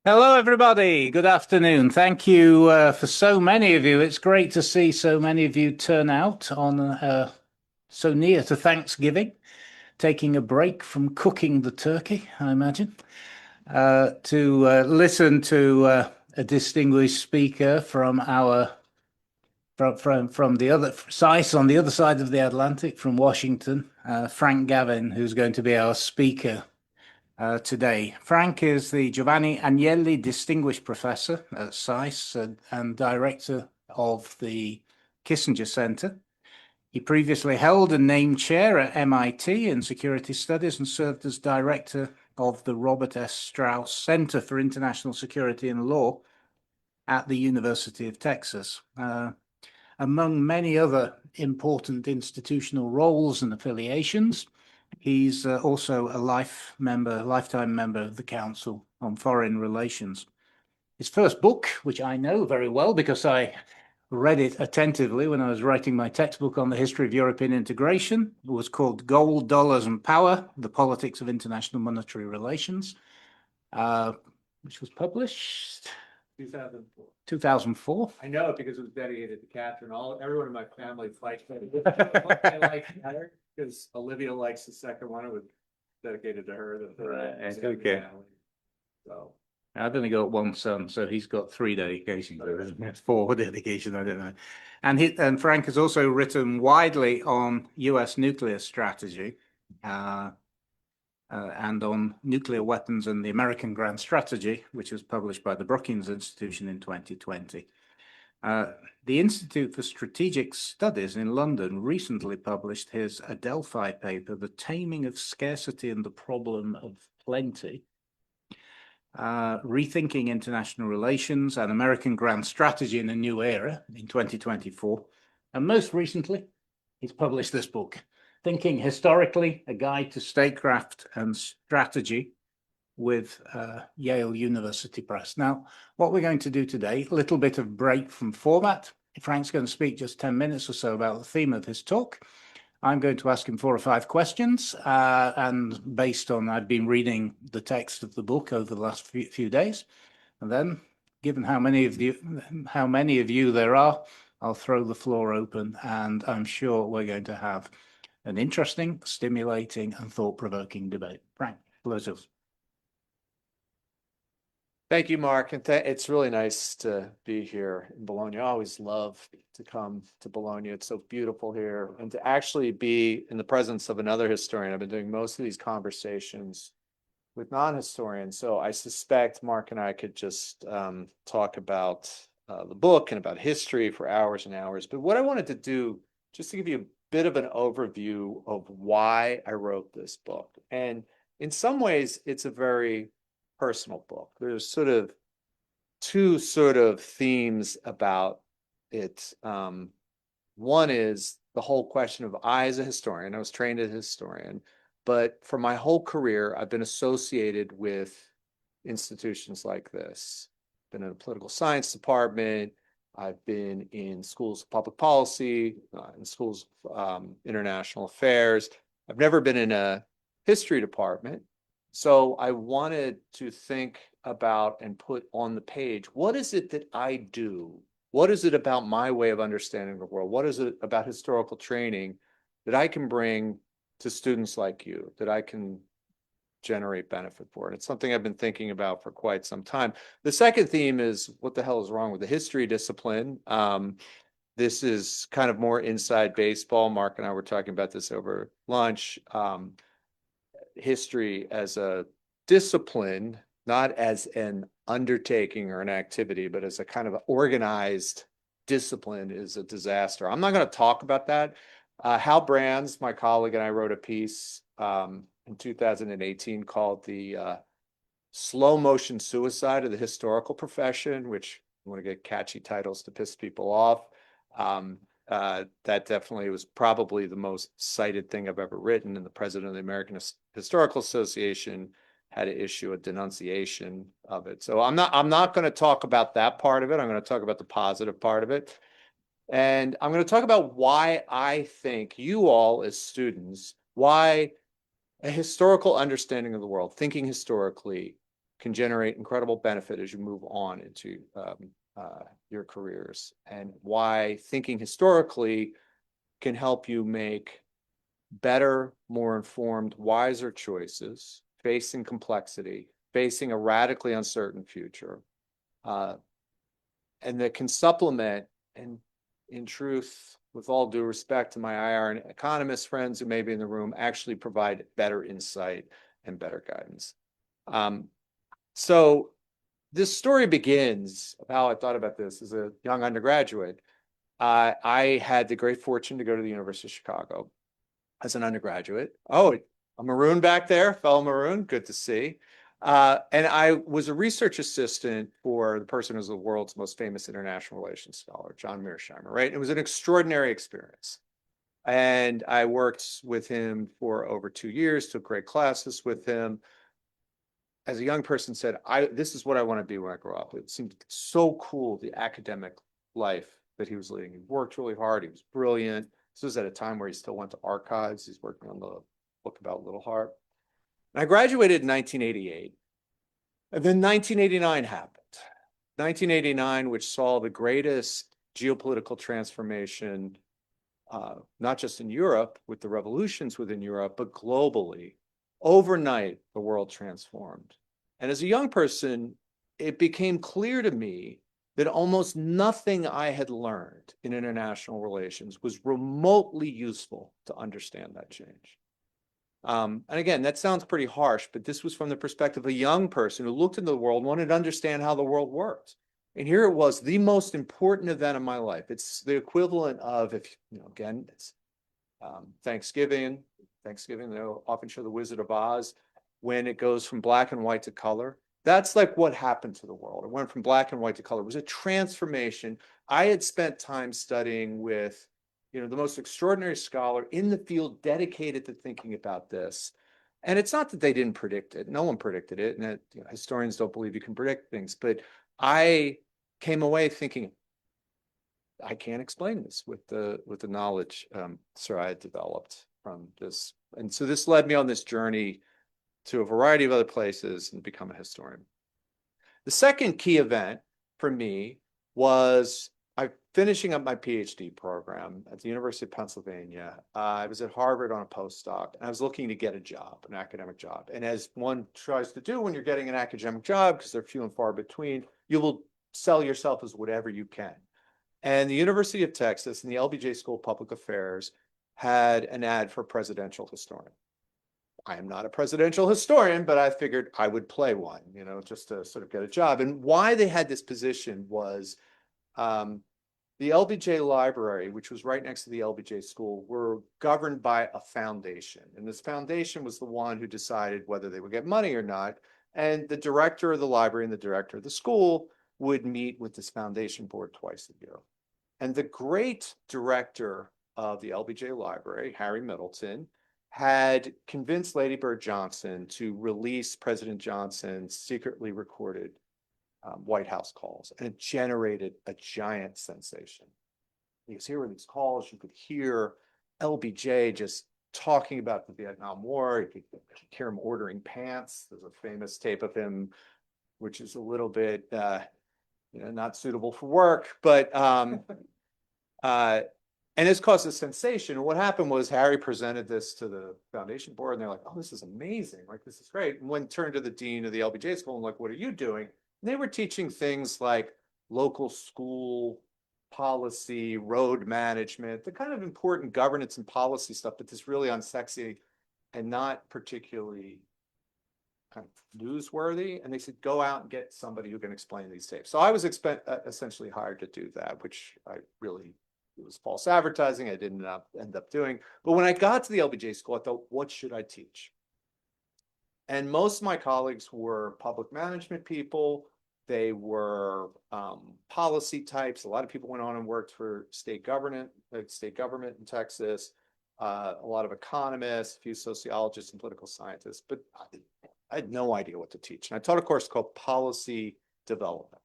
Hello, everybody. Good afternoon. Thank you for so many of you. It's great to see so many of you turn out on so near to Thanksgiving, taking a break from cooking the turkey, I imagine, to listen to a distinguished speaker from the other SAIS on the other side of the Atlantic, from Washington, Frank Gavin, who's going to be our speaker today. Frank is the Giovanni Agnelli Distinguished Professor at SAIS and Director of the Kissinger Center. He previously held a named chair at MIT in Security Studies and served as Director of the Robert S. Strauss Center for International Security and Law at the University of Texas. Among many other important institutional roles and affiliations, he's also a lifetime member of the Council on Foreign Relations. His first book, which I know very well because I read it attentively when I was writing my textbook on the history of European integration, was called Gold, Dollars and Power, The Politics of International Monetary Relations, which was published 2004. 2004. I know it because it was dedicated to Catherine. Everyone in my family likes it. I like better because Olivia likes the second one. It was dedicated to her. Right, okay. So I've only got one son, so he's got three dedications. It's four dedications, I don't know. And Frank has also written widely on U.S. nuclear strategy and on nuclear weapons and the American Grand Strategy, which was published by the Brookings Institution in 2020. The Institute for Strategic Studies in London recently published his Adelphi paper, The Taming of Scarcity and the Problem of Plenty, Rethinking International Relations and American Grand Strategy in a New Era in 2024. And most recently, he's published this book, Thinking Historically, A Guide to Statecraft and Strategy, with Yale University Press. Now, what we're going to do today, a little bit of break from format. Frank's going to speak just 10 minutes or so about the theme of his talk. I'm going to ask him 4 or 5 questions, and based on I've been reading the text of the book over the last few days, and then, given how many of you there are, I'll throw the floor open, and I'm sure we're going to have an interesting, stimulating, and thought-provoking debate. Frank, floor is yours. thank you, Mark, and it's really nice to be here in Bologna. I always love to come to Bologna. It's so beautiful here, and to actually be in the presence of another historian. I've been doing most of these conversations with non-historians, so I suspect Mark and I could just talk about the book and about history for hours and hours. But what I wanted to do, just to give you a bit of an overview of why I wrote this book, and in some ways, it's a very personal book. There's sort of two sort of themes about it. One is the whole question of I, as a historian, I was trained as a historian, but for my whole career, I've been associated with institutions like this. Been in a political science department. I've been in schools of public policy, in schools of international affairs. I've never been in a history department. So I wanted to think about and put on the page, what is it that I do? What is it about my way of understanding the world? What is it about historical training that I can bring to students like you, that I can generate benefit for? And it's something I've been thinking about for quite some time. The second theme is, what the hell is wrong with the history discipline? This is kind of more inside baseball. Mark and I were talking about this over lunch. History as a discipline, not as an undertaking or an activity, but as a kind of organized discipline, is a disaster. I'm not going to talk about that. Hal Brands, my colleague, and I wrote a piece in 2018 called The Slow Motion Suicide of the Historical Profession, which I want to get catchy titles to piss people off. That definitely was probably the most cited thing I've ever written, and the president of the American Historical Association had to issue a denunciation of it. So I'm not going to talk about that part of it. I'm going to talk about the positive part of it. And I'm going to talk about why I think you all as students, why a historical understanding of the world, thinking historically, can generate incredible benefit as you move on into your careers, and why thinking historically can help you make better, more informed, wiser choices, facing complexity, facing a radically uncertain future, and that can supplement, and in truth, with all due respect to my IR and economist friends who may be in the room, actually provide better insight and better guidance. So this story begins of how I thought about this as a young undergraduate. I had the great fortune to go to the University of Chicago as an undergraduate. Oh, a maroon back there, fellow maroon, good to see. And I was a research assistant for the person who's the world's most famous international relations scholar, John Mearsheimer, right? It was an extraordinary experience. And I worked with him for over 2 years, took great classes with him. As a young person said, this is what I want to be when I grow up. It seemed so cool, the academic life that he was leading. He worked really hard. He was brilliant. This was at a time where he still went to archives. He's working on the book about Little Harp. And I graduated in 1988. And then 1989 happened. 1989, which saw the greatest geopolitical transformation, not just in Europe, with the revolutions within Europe, but globally. Overnight, the world transformed. And as a young person, it became clear to me that almost nothing I had learned in international relations was remotely useful to understand that change. And again, that sounds pretty harsh, but this was from the perspective of a young person who looked into the world, wanted to understand how the world worked. And here it was, the most important event of my life. It's the equivalent of, if you know, again, it's Thanksgiving. They'll often show the Wizard of Oz when it goes from black and white to color. That's like what happened to the world. It went from black and white to color. It was a transformation. I had spent time studying with, the most extraordinary scholar in the field dedicated to thinking about this. And it's not that they didn't predict it. No one predicted it. And historians don't believe you can predict things. But I came away thinking, I can't explain this with the knowledge I had developed from this. And so this led me on this journey to a variety of other places and become a historian. The second key event for me was finishing up my PhD program at the University of Pennsylvania. I was at Harvard on a postdoc, and I was looking to get a job, an academic job. And as one tries to do when you're getting an academic job, because they're few and far between, you will sell yourself as whatever you can. And the University of Texas and the LBJ School of Public Affairs had an ad for presidential historian. I am not a presidential historian, but I figured I would play one, just to sort of get a job. And why they had this position was the LBJ Library, which was right next to the LBJ School, were governed by a foundation. And this foundation was the one who decided whether they would get money or not. And the director of the library and the director of the school would meet with this foundation board twice a year. And the great director of the LBJ Library, Harry Middleton, had convinced Lady Bird Johnson to release President Johnson's secretly recorded White House calls, and it generated a giant sensation. Because here were these calls, you could hear LBJ just talking about the Vietnam War. You could hear him ordering pants. There's a famous tape of him, which is a little bit, not suitable for work, but and this caused a sensation. And what happened was Harry presented this to the foundation board, and they're like, "Oh, this is amazing! Like, this is great." And when turned to the dean of the LBJ school, and like, "What are you doing?" And they were teaching things like local school policy, road management, the kind of important governance and policy stuff, but this really unsexy and not particularly kind of newsworthy. And they said, go out and get somebody who can explain these tapes. So I was essentially hired to do that, which it was false advertising. I didn't end up doing. But when I got to the LBJ school, I thought, what should I teach? And most of my colleagues were public management people. They were policy types. A lot of people went on and worked for state government in Texas, a lot of economists, a few sociologists and political scientists, but I had no idea what to teach. And I taught a course called Policy Development.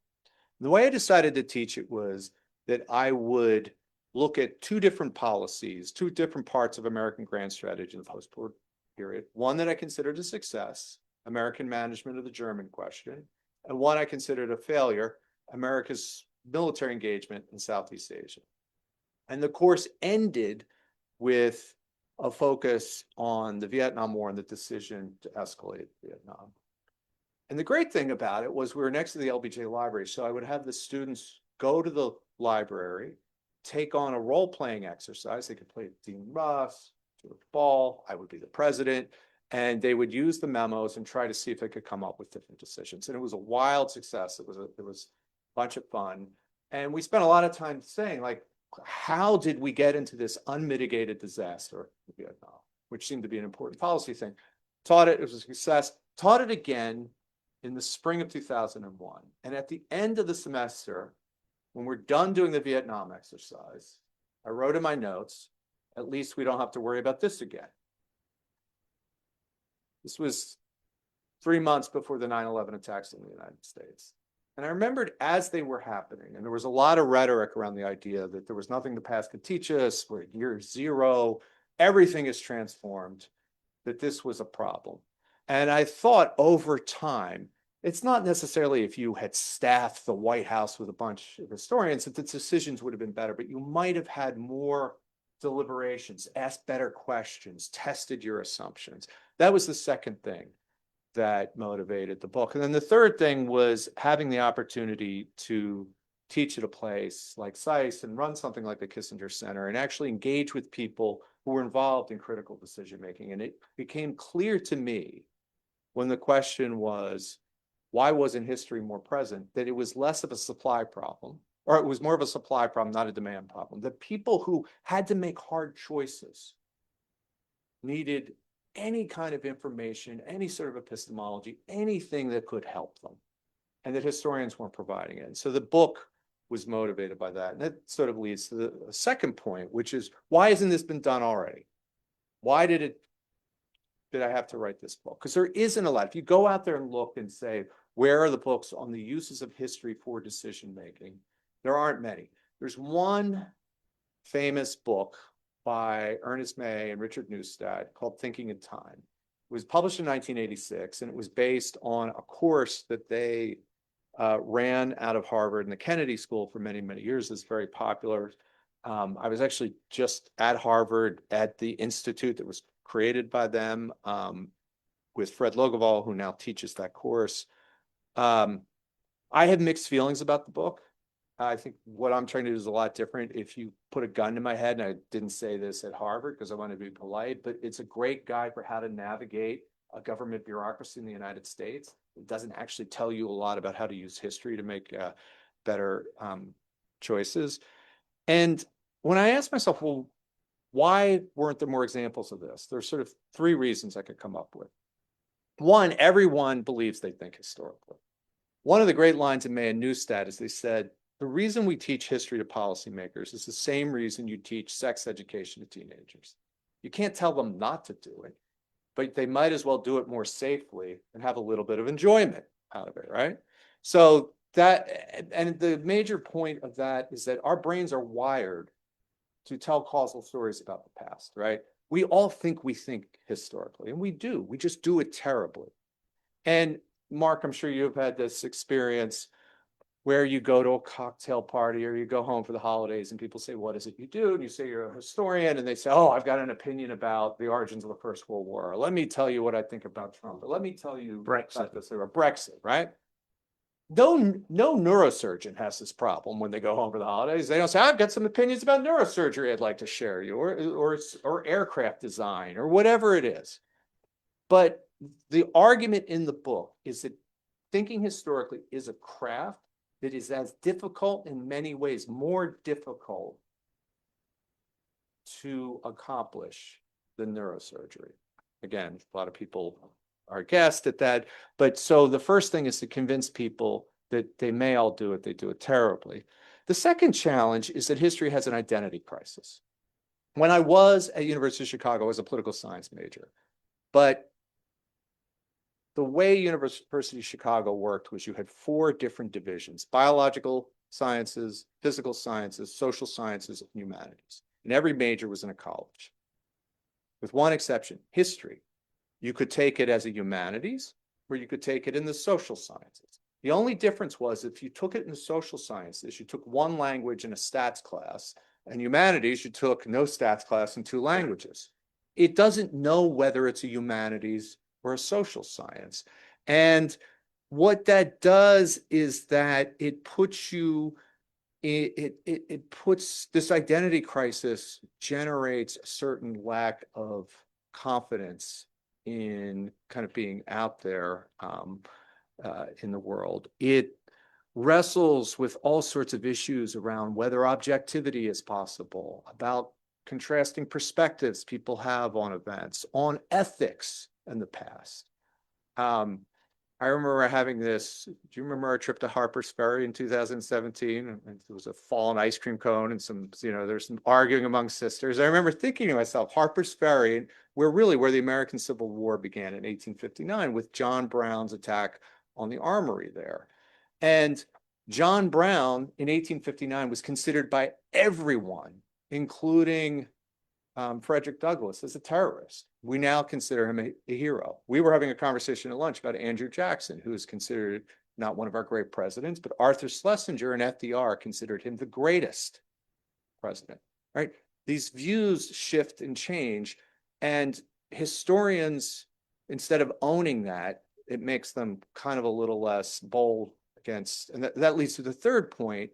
And the way I decided to teach it was that I would look at two different policies, two different parts of American grand strategy in the post-war period. One that I considered a success, American management of the German question, and one I considered a failure, America's military engagement in Southeast Asia. And the course ended with a focus on the Vietnam War and the decision to escalate Vietnam. And the great thing about it was we were next to the LBJ library, so I would have the students go to the library, take on a role-playing exercise. They could play Dean Russ, George Ball, I would be the president, and they would use the memos and try to see if they could come up with different decisions. And it was a wild success. It was a bunch of fun. And we spent a lot of time saying, like, how did we get into this unmitigated disaster in Vietnam, which seemed to be an important policy thing. Taught it, it was a success. Taught it again in the spring of 2001. And at the end of the semester, when we're done doing the Vietnam exercise, I wrote in my notes, at least we don't have to worry about this again. This was 3 months before the 9/11 attacks in the United States. And I remembered as they were happening, and there was a lot of rhetoric around the idea that there was nothing the past could teach us, we're at year zero, everything is transformed, that this was a problem. And I thought over time, it's not necessarily if you had staffed the White House with a bunch of historians that the decisions would have been better, but you might have had more deliberations, asked better questions, tested your assumptions. That was the second thing that motivated the book. And then the third thing was having the opportunity to teach at a place like SAIS and run something like the Kissinger Center and actually engage with people who were involved in critical decision making. And it became clear to me when the question was, why wasn't history more present, that it was less of a supply problem, or it was more of a supply problem, not a demand problem. The people who had to make hard choices needed any kind of information, any sort of epistemology, anything that could help them, and that historians weren't providing it. And so the book was motivated by that. And that sort of leads to the second point, which is, why hasn't this been done already? Why did I have to write this book? Because there isn't a lot. If you go out there and look and say, where are the books on the uses of history for decision-making? There aren't many. There's one famous book by Ernest May and Richard Neustadt called Thinking in Time. It was published in 1986, and it was based on a course that they ran out of Harvard and the Kennedy School for many, many years. It's very popular. I was actually just at Harvard at the institute that was created by them with Fred Logoval, who now teaches that course. I had mixed feelings about the book. I think what I'm trying to do is a lot different. If you put a gun to my head, and I didn't say this at Harvard because I want to be polite, but it's a great guide for how to navigate a government bureaucracy in the United States. It doesn't actually tell you a lot about how to use history to make better choices. And when I asked myself, well, why weren't there more examples of this? There's sort of three reasons I could come up with. One, everyone believes they think historically. One of the great lines in May and Neustadt is they said, the reason we teach history to policymakers is the same reason you teach sex education to teenagers. You can't tell them not to do it, but they might as well do it more safely and have a little bit of enjoyment out of it, right? So that, and the major point of that is that our brains are wired to tell causal stories about the past, right? We all think we think historically, and we do. We just do it terribly. And Mark, I'm sure you've had this experience where you go to a cocktail party or you go home for the holidays and people say, what is it you do? And you say you're a historian, and they say, oh, I've got an opinion about the origins of the First World War. Or, let me tell you what I think about Trump. Or, let me tell you about this or Brexit, right? No neurosurgeon has this problem when they go home for the holidays. They don't say, I've got some opinions about neurosurgery I'd like to share you, or aircraft design, or whatever it is. But the argument in the book is that thinking historically is a craft that is as difficult, in many ways, more difficult to accomplish than neurosurgery. Again, a lot of people are guessed at that. But so the first thing is to convince people that they may all do it, they do it terribly. The second challenge is that history has an identity crisis. When I was at University of Chicago, I was a political science major. But the way University of Chicago worked was you had 4 different divisions: biological sciences, physical sciences, social sciences, and humanities. And every major was in a college. With one exception, history. You could take it as a humanities, where you could take it in the social sciences. The only difference was if you took it in the social sciences, you took one language in a stats class, and humanities, you took no stats class in two languages. It doesn't know whether it's a humanities or a social science. And what that does is that it puts you, it puts this identity crisis, generates a certain lack of confidence in kind of being out there in the world. It wrestles with all sorts of issues around whether objectivity is possible, about contrasting perspectives people have on events, on ethics in the past. I remember having this, do you remember our trip to Harper's Ferry in 2017? And there was a fallen ice cream cone and some, there's some arguing among sisters. I remember thinking to myself, Harper's Ferry, where the American Civil War began in 1859 with John Brown's attack on the armory there. And John Brown in 1859 was considered by everyone, including Frederick Douglass, as a terrorist. We now consider him a hero. We were having a conversation at lunch about Andrew Jackson, who is considered not one of our great presidents, but Arthur Schlesinger and FDR considered him the greatest president, right? These views shift and change, and historians, instead of owning that, it makes them kind of a little less bold against, and that leads to the third point,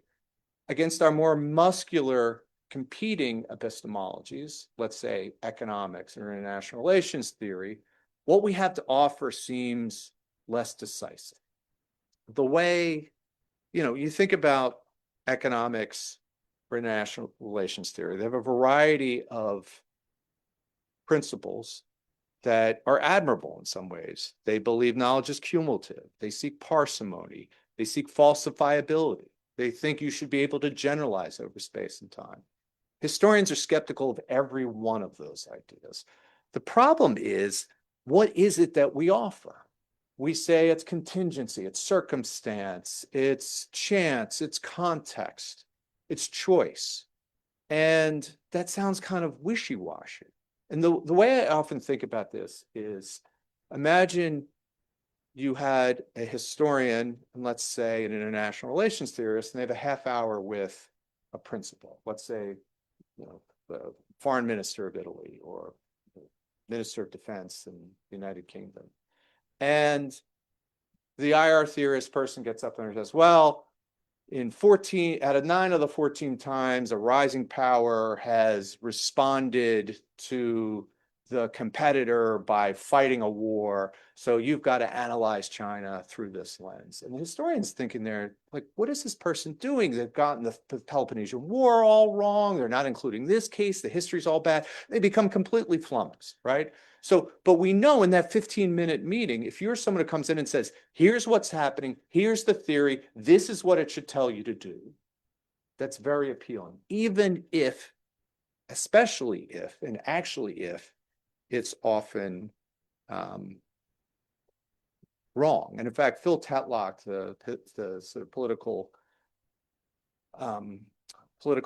against our more muscular competing epistemologies, let's say economics or international relations theory, what we have to offer seems less decisive. The way, you think about economics or international relations theory, they have a variety of principles that are admirable in some ways. They believe knowledge is cumulative. They seek parsimony. They seek falsifiability. They think you should be able to generalize over space and time. Historians are skeptical of every one of those ideas. The problem is, what is it that we offer? We say it's contingency, it's circumstance, it's chance, it's context, it's choice. And that sounds kind of wishy-washy. And the way I often think about this is, imagine you had a historian, and let's say an international relations theorist, and they have a half hour with a principal, let's say, the foreign minister of Italy or the minister of defense in the United Kingdom. And the IR theorist person gets up there and says, well, in 14 out of 9 of the 14 times, a rising power has responded to the competitor by fighting a war. So you've got to analyze China through this lens. And the historian's thinking there, like, what is this person doing? They've gotten the Peloponnesian War all wrong. They're not including this case. The history's all bad. They become completely flummoxed, right? So, but we know in that 15-minute meeting, if you're someone who comes in and says, here's what's happening, here's the theory, this is what it should tell you to do, that's very appealing. Even if, especially if, and actually if, it's often wrong. And in fact, Phil Tatlock, the sort of political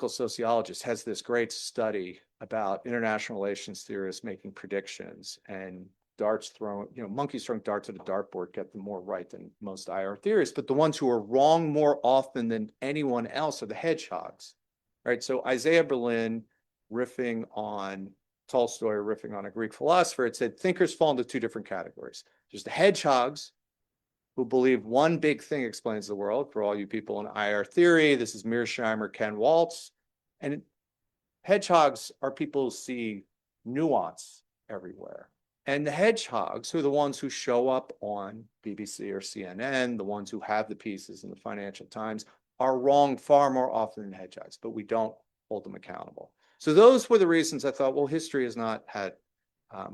sociologist, has this great study about international relations theorists making predictions, and darts thrown, monkeys throwing darts at a dartboard get them more right than most IR theorists, but the ones who are wrong more often than anyone else are the hedgehogs, right? So Isaiah Berlin, riffing on Tolstoy, riffing on a Greek philosopher, it said thinkers fall into two different categories. There's the hedgehogs, who believe one big thing explains the world. For all you people in IR theory, this is Mearsheimer, Ken Waltz. And hedgehogs are people who see nuance everywhere. And the hedgehogs, who are the ones who show up on BBC or CNN, the ones who have the pieces in the Financial Times, are wrong far more often than hedgehogs, but we don't hold them accountable. So those were the reasons I thought, well, history has not had a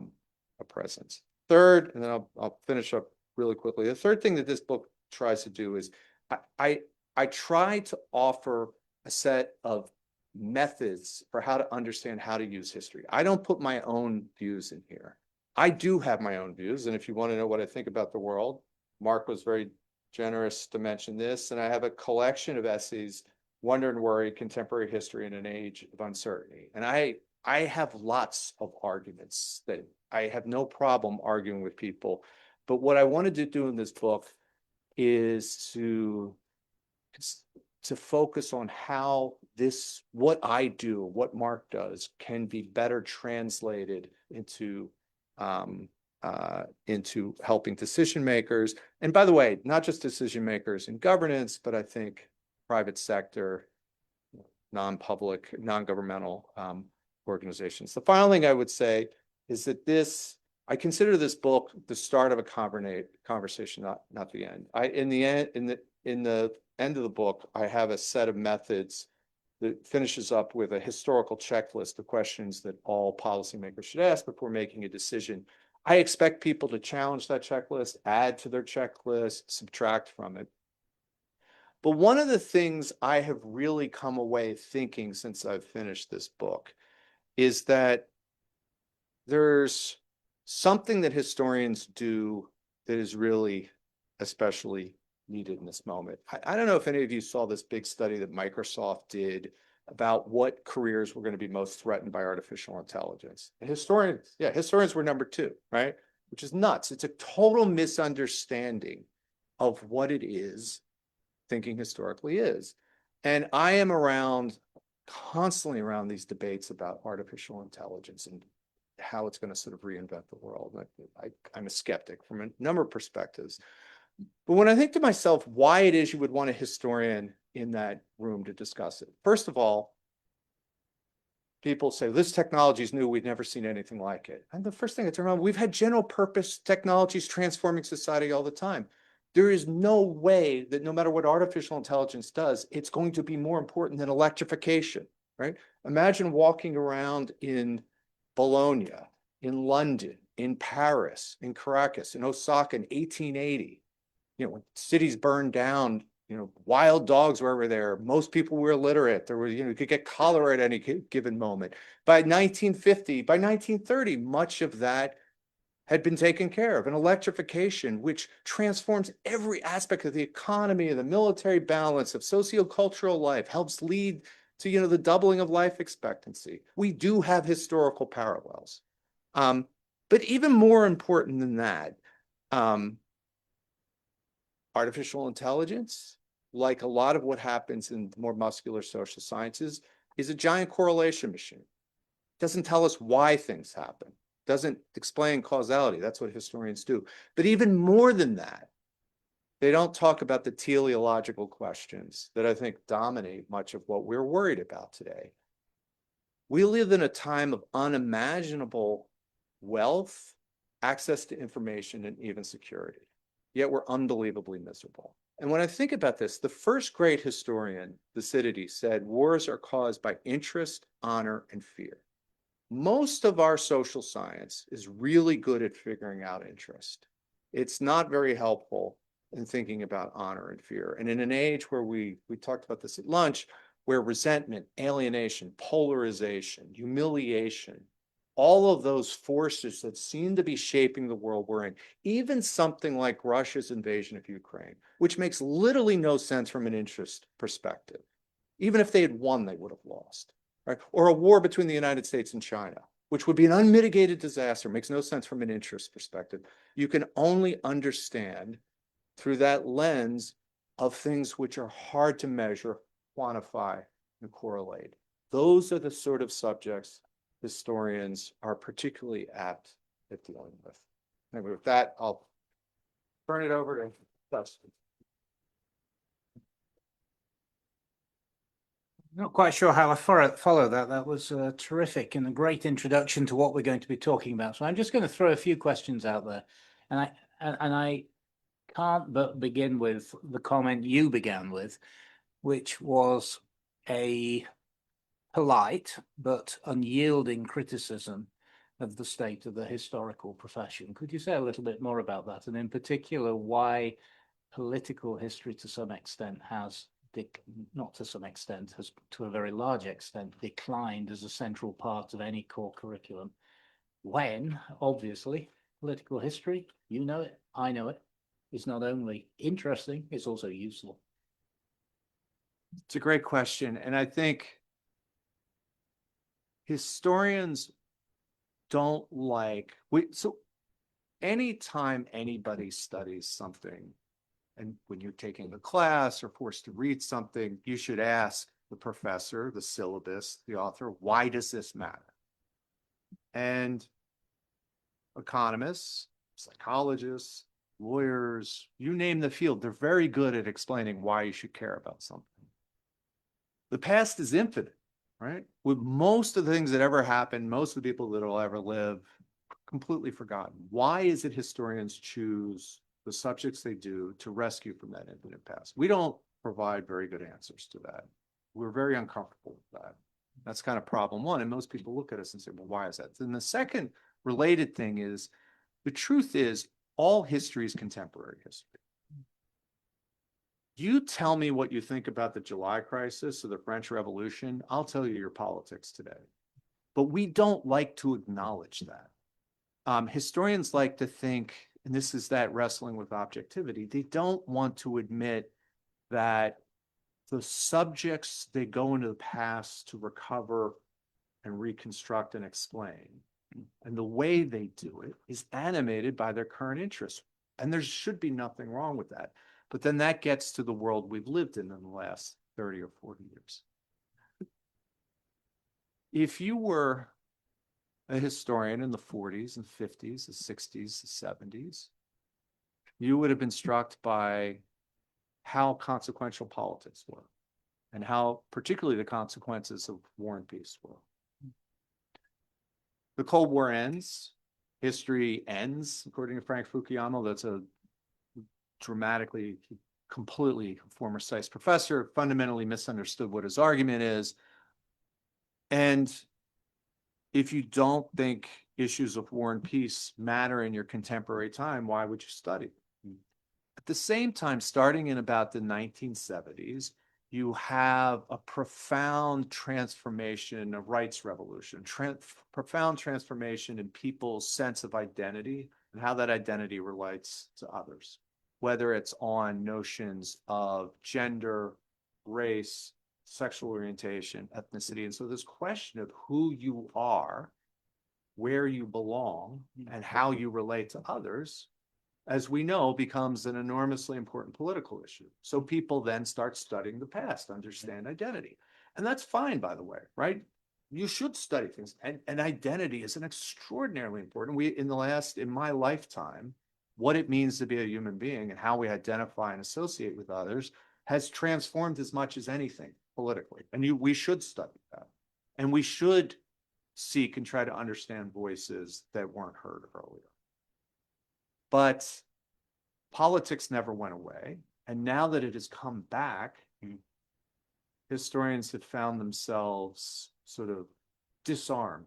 presence. Third, and then I'll finish up really quickly. The third thing that this book tries to do is I try to offer a set of methods for how to understand how to use history. I don't put my own views in here. I do have my own views, and if you want to know what I think about the world, Mark was very generous to mention this, and I have a collection of essays, Wonder and Worry, Contemporary History in an Age of Uncertainty. And I have lots of arguments that I have no problem arguing with people But what I wanted to do in this book is to focus on how what I do, what Mark does, can be better translated into helping decision makers. And by the way, not just decision makers in governance, but I think private sector, non-public, non-governmental organizations. The final thing I would say is that I consider this book the start of a conversation, not the end. In the end of the book, I have a set of methods that finishes up with a historical checklist of questions that all policymakers should ask before making a decision. I expect people to challenge that checklist, add to their checklist, subtract from it. But one of the things I have really come away thinking since I've finished this book is that there's something that historians do that is really especially needed in this moment. I don't know if any of you saw this big study that Microsoft did about what careers were going to be most threatened by artificial intelligence. And historians were number 2, right? Which is nuts. It's a total misunderstanding of what it is thinking historically is. And I am constantly around these debates about artificial intelligence and how it's going to sort of reinvent the world. I'm a skeptic from a number of perspectives. But when I think to myself why it is you would want a historian in that room to discuss it, first of all, people say, this technology is new, we've never seen anything like it. And the first thing I turn around, we've had general purpose technologies transforming society all the time. There is no way that no matter what artificial intelligence does, it's going to be more important than electrification, right? Imagine walking around in Bologna, in London, in Paris, in Caracas, in Osaka in 1880. When cities burned down, wild dogs were over there. Most people were illiterate. There was, you could get cholera at any given moment. By 1950, by 1930, much of that had been taken care of. And electrification, which transforms every aspect of the economy, of the military balance, of sociocultural life, helps lead to, the doubling of life expectancy. We do have historical parallels. But even more important than that, artificial intelligence, like a lot of what happens in more muscular social sciences, is a giant correlation machine. It doesn't tell us why things happen. It doesn't explain causality. That's what historians do. But even more than that, they don't talk about the teleological questions that I think dominate much of what we're worried about today. We live in a time of unimaginable wealth, access to information, and even security. Yet we're unbelievably miserable. And when I think about this, the first great historian, Thucydides, said wars are caused by interest, honor, and fear. Most of our social science is really good at figuring out interest. It's not very helpful in thinking about honor and fear. And in an age where we talked about this at lunch, where resentment, alienation, polarization, humiliation, all of those forces that seem to be shaping the world we're in, even something like Russia's invasion of Ukraine, which makes literally no sense from an interest perspective. Even if they had won, they would have lost, right? Or a war between the United States and China, which would be an unmitigated disaster, makes no sense from an interest perspective. You can only understand through that lens of things which are hard to measure, quantify, and correlate. Those are the sort of subjects historians are particularly apt at dealing with. Anyway, with that, I'll turn it over to Dustin. Not quite sure how I follow that. That was terrific and a great introduction to what we're going to be talking about. So I'm just going to throw a few questions out there, and I can't but begin with the comment you began with, which was a polite but unyielding criticism of the state of the historical profession. Could you say a little bit more about that, and in particular why political history to some extent has, not to some extent, has to a very large extent declined as a central part of any core curriculum, when obviously political history, you know it, I know it, is not only interesting, it's also useful? It's a great question. And I think historians don't like, so anytime anybody studies something, and when you're taking a class or forced to read something, you should ask the professor, the syllabus, the author, why does this matter? And economists, psychologists, lawyers, you name the field, they're very good at explaining why you should care about something. The past is infinite, right? With most of the things that ever happened, most of the people that will ever live, completely forgotten. Why is it historians choose the subjects they do to rescue from that infinite past? We don't provide very good answers to that. We're very uncomfortable with that. That's kind of problem one. And most people look at us and say, well, why is that? Then the second related thing is, the truth is all history is contemporary history. You tell me what you think about the July crisis or the French Revolution, I'll tell you your politics today. But we don't like to acknowledge that. Historians like to think, and this is that wrestling with objectivity, they don't want to admit that the subjects they go into the past to recover and reconstruct and explain, and the way they do it is animated by their current interests. And there should be nothing wrong with that. But then that gets to the world we've lived in the last 30 or 40 years. If you were a historian in the 40s and 50s, the 60s, the 70s, you would have been struck by how consequential politics were and how particularly the consequences of war and peace were. The Cold War ends, history ends, according to Frank Fukuyama. That's a dramatically, completely former SAIS professor, fundamentally misunderstood what his argument is. And if you don't think issues of war and peace matter in your contemporary time, why would you study? At the same time, starting in about the 1970s, you have a profound transformation, a rights revolution, profound transformation in people's sense of identity and how that identity relates to others, whether it's on notions of gender, race, sexual orientation, ethnicity. And so this question of who you are, where you belong, and how you relate to others, as we know, becomes an enormously important political issue. So people then start studying the past, understand identity. And that's fine, by the way, right? You should study things. And identity is an extraordinarily important. In my lifetime, what it means to be a human being and how we identify and associate with others has transformed as much as anything politically. And we should study that. And we should seek and try to understand voices that weren't heard earlier. But politics never went away. And now that it has come back, historians have found themselves sort of disarmed,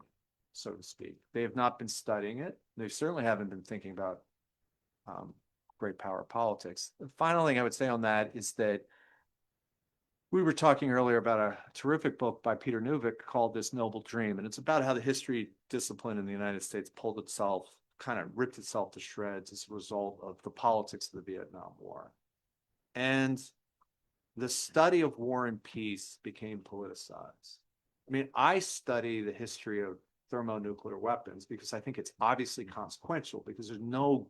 so to speak. They have not been studying it. They certainly haven't been thinking about great power politics. The final thing I would say on that is that we were talking earlier about a terrific book by Peter Newvik called This Noble Dream. And it's about how the history discipline in the United States pulled itself, kind of ripped itself to shreds as a result of the politics of the Vietnam War. And the study of war and peace became politicized. I mean, I study the history of thermonuclear weapons because I think it's obviously consequential, because there's no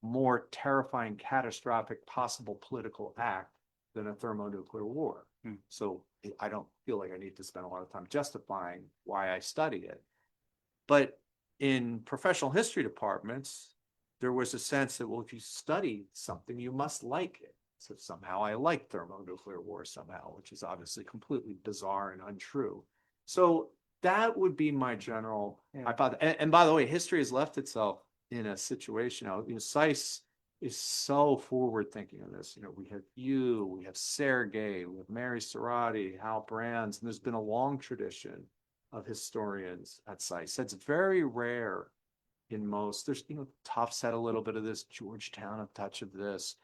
more terrifying, catastrophic possible political act than a thermonuclear war. So I don't feel like I need to spend a lot of time justifying why I study it. But in professional history departments, there was a sense that, well, if you study something, you must like it. So somehow I like thermonuclear war somehow, which is obviously completely bizarre and untrue. So that would be my general hypothesis. And by the way, history has left itself in a situation. SAIS is so forward thinking on this. We have Sergei, we have Mary Serrati, Hal Brands, and there's been a long tradition of historians at SAIS. That's very rare in most. There's, Tufts had a little bit of this, Georgetown, a touch of this.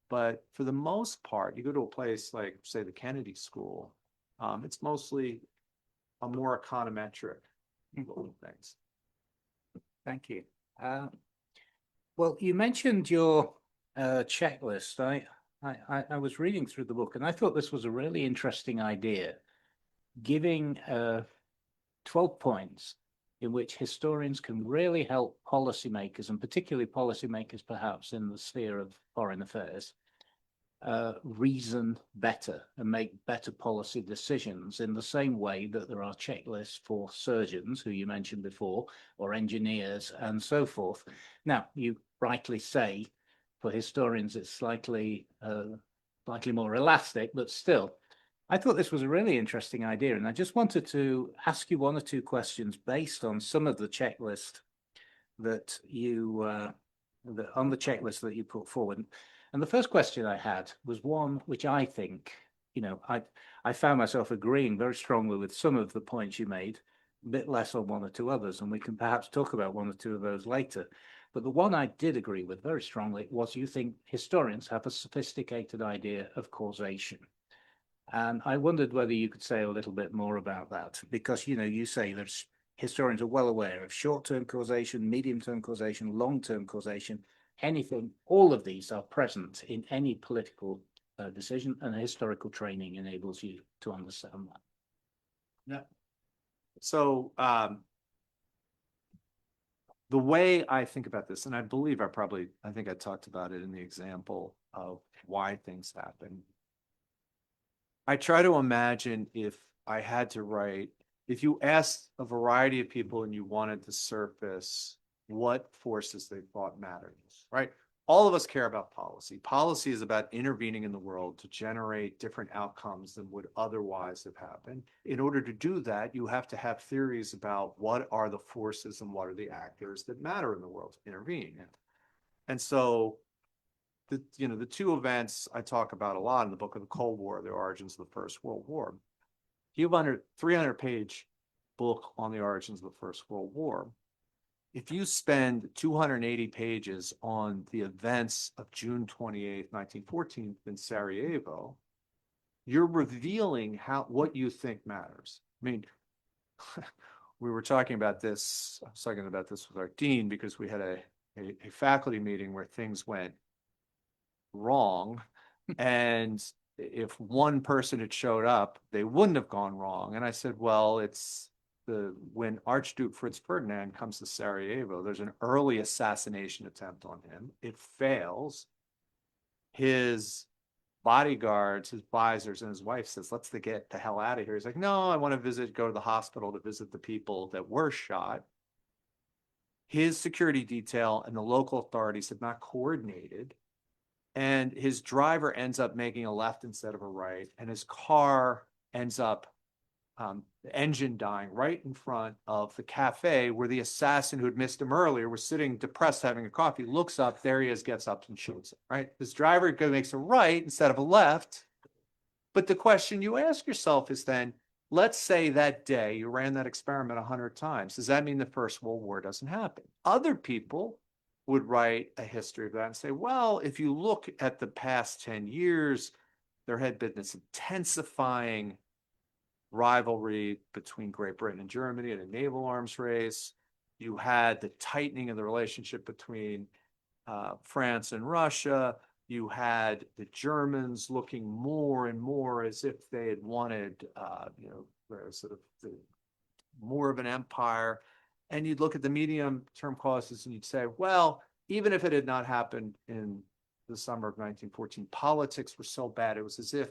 But for the most part, you go to a place like, say, the Kennedy School, it's mostly a more econometric look at things. Thank you. Well, you mentioned your checklist. I was reading through the book, and I thought this was a really interesting idea, giving 12 points in which historians can really help policymakers, and particularly policymakers perhaps in the sphere of foreign affairs, reason better and make better policy decisions in the same way that there are checklists for surgeons, who you mentioned before, or engineers and so forth. Now, you rightly say for historians it's slightly more elastic, but still, I thought this was a really interesting idea, and I just wanted to ask you one or two questions based on some of the checklist that you on the checklist that you put forward. And the first question I had was one which I think, you know, I found myself agreeing very strongly with some of the points you made, a bit less on one or two others, and we can perhaps talk about one or two of those later. But the one I did agree with very strongly was you think historians have a sophisticated idea of causation. And I wondered whether you could say a little bit more about that, because, you know, you say there's historians are well aware of short-term causation, medium-term causation, long-term causation, anything, all of these are present in any political decision, and historical training enables you to understand that. Yeah. So the way I think about this, and I believe I think I talked about it in the example of why things happen. I try to imagine if I had to write, if you asked a variety of people and you wanted to surface what forces they thought mattered, right? All of us care about policy. Policy is about intervening in the world to generate different outcomes than would otherwise have happened. In order to do that, you have to have theories about what are the forces and what are the actors that matter in the world to intervene. And so the two events I talk about a lot in the book of the Cold War, the origins of the First World War. You have under 300-page book on the origins of the First World War. If you spend 280 pages on the events of June 28th, 1914 in Sarajevo, you're revealing what you think matters. I mean, we were talking about this, I was talking about this with our dean because we had a faculty meeting where things went wrong. And if one person had showed up, they wouldn't have gone wrong. And I said, well, when Archduke Fritz Ferdinand comes to Sarajevo, there's an early assassination attempt on him. It fails. His bodyguards, his visors, and his wife says, let's get the hell out of here. He's like, no, I want to go to the hospital to visit the people that were shot. His security detail and the local authorities have not coordinated. And his driver ends up making a left instead of a right. And his car ends up the engine dying right in front of the cafe where the assassin who had missed him earlier was sitting depressed having a coffee, looks up, there he is, gets up and shoots him, right? This driver makes a right instead of a left. But the question you ask yourself is then, let's say that day you ran that experiment 100 times. Does that mean the First World War doesn't happen? Other people would write a history of that and say, well, if you look at the past 10 years, there had been this intensifying rivalry between Great Britain and Germany in a naval arms race. You had the tightening of the relationship between France and Russia. You had the Germans looking more and more as if they had wanted, sort of more of an empire. And you'd look at the medium-term causes and you'd say, well, even if it had not happened in the summer of 1914, politics were so bad, it was as if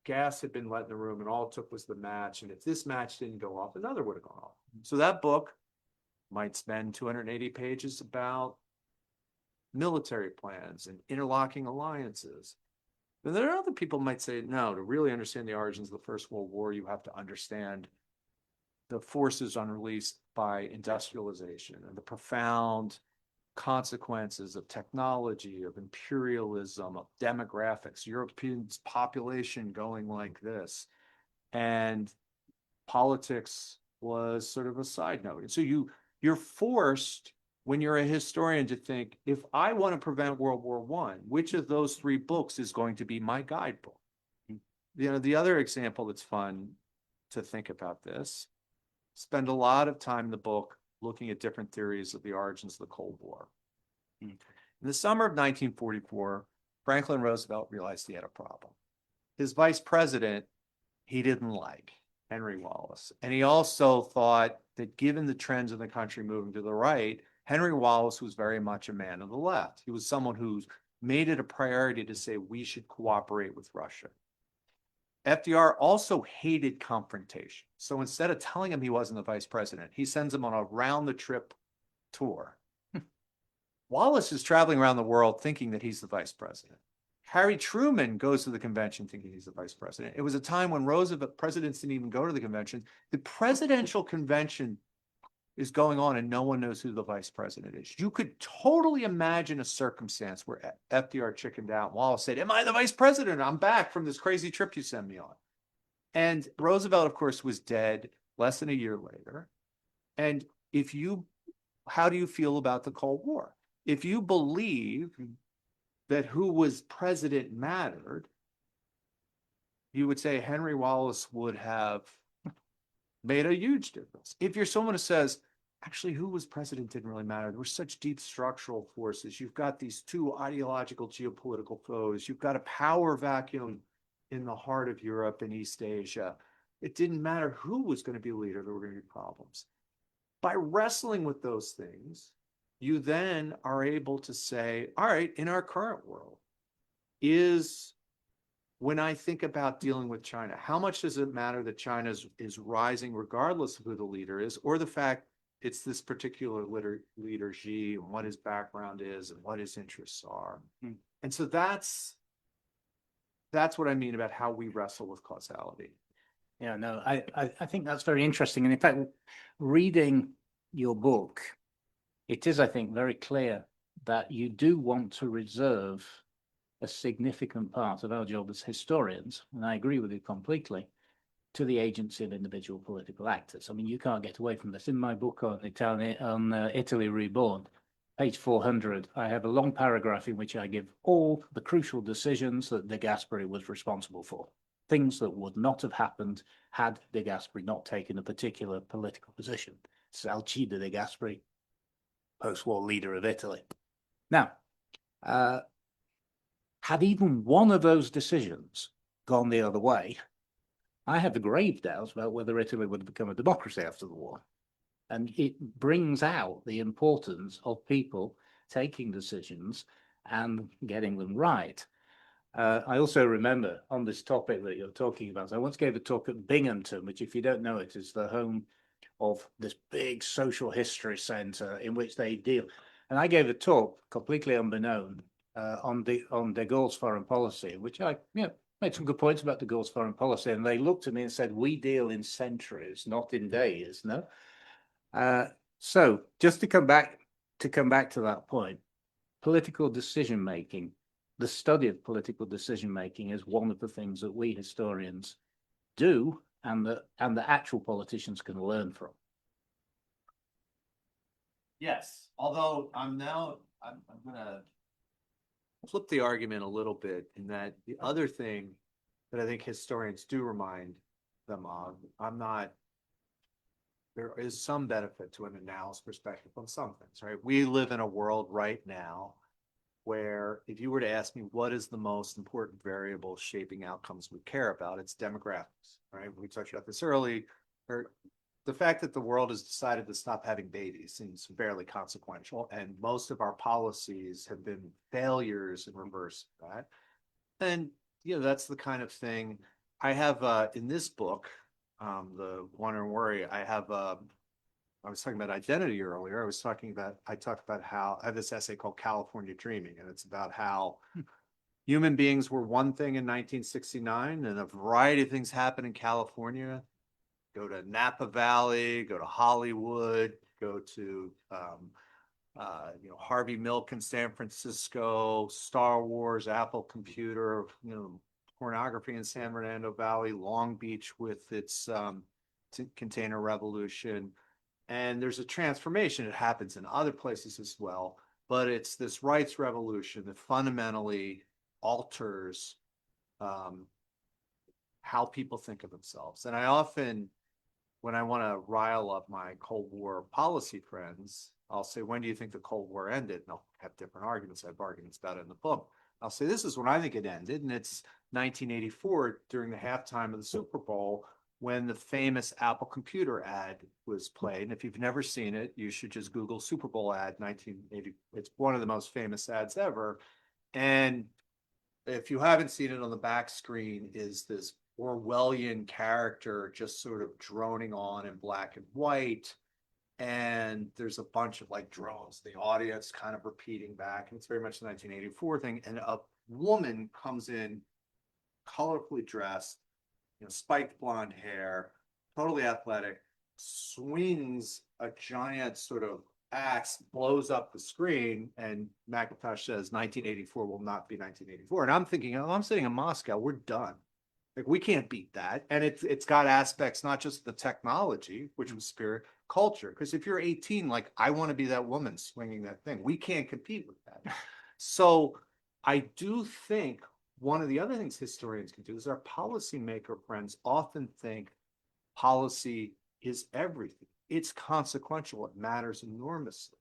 gas had been let in the room and all it took was the match. And if this match didn't go off, another would have gone off. So that book might spend 280 pages about military plans and interlocking alliances. But there are other people who might say, no, to really understand the origins of the First World War, you have to understand the forces unreleased by industrialization and the profound consequences of technology, of imperialism, of demographics, Europeans' population going like this. And politics was sort of a side note. And so you're forced, when you're a historian, to think, if I want to prevent World War I, which of those three books is going to be my guidebook? The other example that's fun to think about this, spend a lot of time in the book looking at different theories of the origins of the Cold War. In the summer of 1944, Franklin Roosevelt realized he had a problem. His vice president, he didn't like, Henry Wallace. And he also thought that given the trends in the country moving to the right, Henry Wallace was very much a man of the left. He was someone who made it a priority to say we should cooperate with Russia. FDR also hated confrontation. So instead of telling him he wasn't the vice president, he sends him on a round-the-trip tour. Wallace is traveling around the world thinking that he's the vice president. Harry Truman goes to the convention thinking he's the vice president. It was a time when presidents didn't even go to the convention. The presidential convention is going on and no one knows who the vice president is. You could totally imagine a circumstance where FDR chickened out. Wallace said, "Am I the vice president? I'm back from this crazy trip you sent me on." And Roosevelt, of course, was dead less than a year later. And how do you feel about the Cold War? If you believe that who was president mattered, you would say Henry Wallace would have made a huge difference. If you're someone who says, actually, who was president didn't really matter. There were such deep structural forces. You've got these two ideological geopolitical foes. You've got a power vacuum in the heart of Europe and East Asia. It didn't matter who was going to be leader. There were going to be problems. By wrestling with those things, you then are able to say, all right, in our current world, when I think about dealing with China, how much does it matter that China is rising regardless of who the leader is, or the fact it's this particular leader Xi, and what his background is and what his interests are? And so that's what I mean about how we wrestle with causality. Yeah, no, I think that's very interesting. And in fact, reading your book, it is, I think, very clear that you do want to reserve a significant part of our job as historians, and I agree with you completely, to the agency of individual political actors. I mean, you can't get away from this. In my book on Italy Reborn, page 400, I have a long paragraph in which I give all the crucial decisions that De Gasperi was responsible for, things that would not have happened had De Gasperi not taken a particular political position. It's Alcide De Gasperi, post-war leader of Italy. Now, had even one of those decisions gone the other way, I have grave doubts about whether Italy would have become a democracy after the war. And it brings out the importance of people taking decisions and getting them right. I also remember on this topic that you're talking about, I once gave a talk at Binghamton, which, if you don't know it, is the home of this big social history center in which they deal. And I gave a talk completely unbeknown on de Gaulle's foreign policy, which I made some good points about de Gaulle's foreign policy. And they looked at me and said, "We deal in centuries, not in days." No. So just to come back to that point, political decision making, the study of political decision making, is one of the things that we historians do, and the actual politicians can learn from. Yes, although I'm going to flip the argument a little bit in that the other thing that I think historians do remind them of, there is some benefit to an analysis perspective on some things, right? We live in a world right now where if you were to ask me what is the most important variable shaping outcomes we care about, it's demographics, right? We talked about this early, or the fact that the world has decided to stop having babies seems fairly consequential, and most of our policies have been failures in reverse of that. And that's the kind of thing I have in this book, the Wonder and Worry. I was talking about identity earlier. I talked about how I have this essay called California Dreaming, and it's about how human beings were one thing in 1969, and a variety of things happened in California. Go to Napa Valley, go to Hollywood, go to Harvey Milk in San Francisco, Star Wars, Apple Computer, pornography in San Fernando Valley, Long Beach with its container revolution. And there's a transformation that happens in other places as well, but it's this rights revolution that fundamentally alters how people think of themselves. And I often, when I want to rile up my Cold War policy friends, I'll say, when do you think the Cold War ended? And I'll have different arguments. I have arguments about it in the book. I'll say, this is when I think it ended. And it's 1984 during the halftime of the Super Bowl, when the famous Apple computer ad was played. And if you've never seen it, you should just Google Super Bowl ad 1980. It's one of the most famous ads ever. And if you haven't seen it, on the back screen is this Orwellian character just sort of droning on in black and white. And there's a bunch of like drones, the audience kind of repeating back. And it's very much the 1984 thing. And a woman comes in colorfully dressed, spiked blonde hair, totally athletic, swings a giant sort of axe, blows up the screen, and Macintosh says 1984 will not be 1984. And I'm thinking, oh, I'm sitting in Moscow, we're done. Like, we can't beat that. And it's got aspects, not just the technology, which was spirit, culture. Because if you're 18, like, I want to be that woman swinging that thing. We can't compete with that. So I do think one of the other things historians can do is our policymaker friends often think policy is everything. It's consequential. It matters enormously.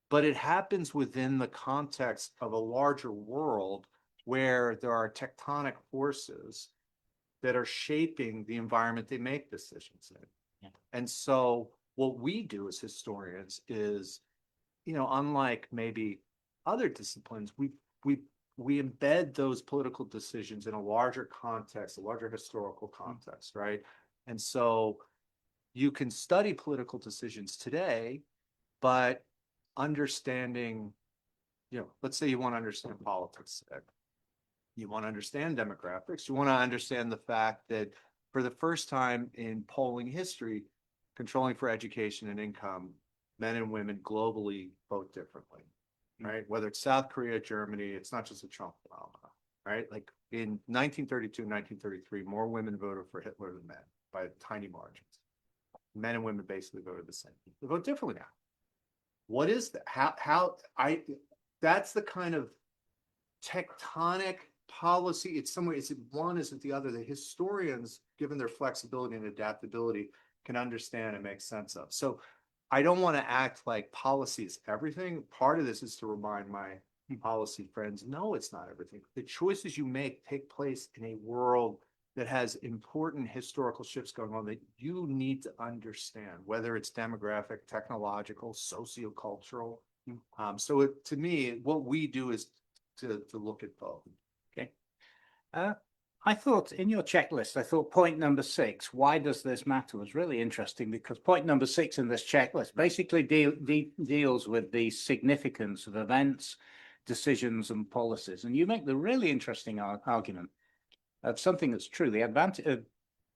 But it happens within the context of a larger world where there are tectonic forces that are shaping the environment they make decisions in. Yeah. And so what we do as historians is, unlike maybe other disciplines, we embed those political decisions in a larger context, a larger historical context, right? And so you can study political decisions today, but understanding, let's say you want to understand politics today. You want to understand demographics. You want to understand the fact that for the first time in polling history, controlling for education and income, men and women globally vote differently, right? Whether it's South Korea, Germany, it's not just a Trump phenomenon, right? Like in 1932, 1933, more women voted for Hitler than men by tiny margins. Men and women basically voted the same. They vote differently now. What is that? That's the kind of tectonic policy. It's some way, is it one, is it the other? The historians, given their flexibility and adaptability, can understand and make sense of. So I don't want to act like policy is everything. Part of this is to remind my policy friends, no, it's not everything. The choices you make take place in a world that has important historical shifts going on that you need to understand, whether it's demographic, technological, sociocultural. So to me, what we do is to look at both. Okay. I thought in your checklist, I thought point number 6, why does this matter, was really interesting, because point number 6 in this checklist basically deals with the significance of events, decisions, and policies. And you make the really interesting argument of something that's true. The advantage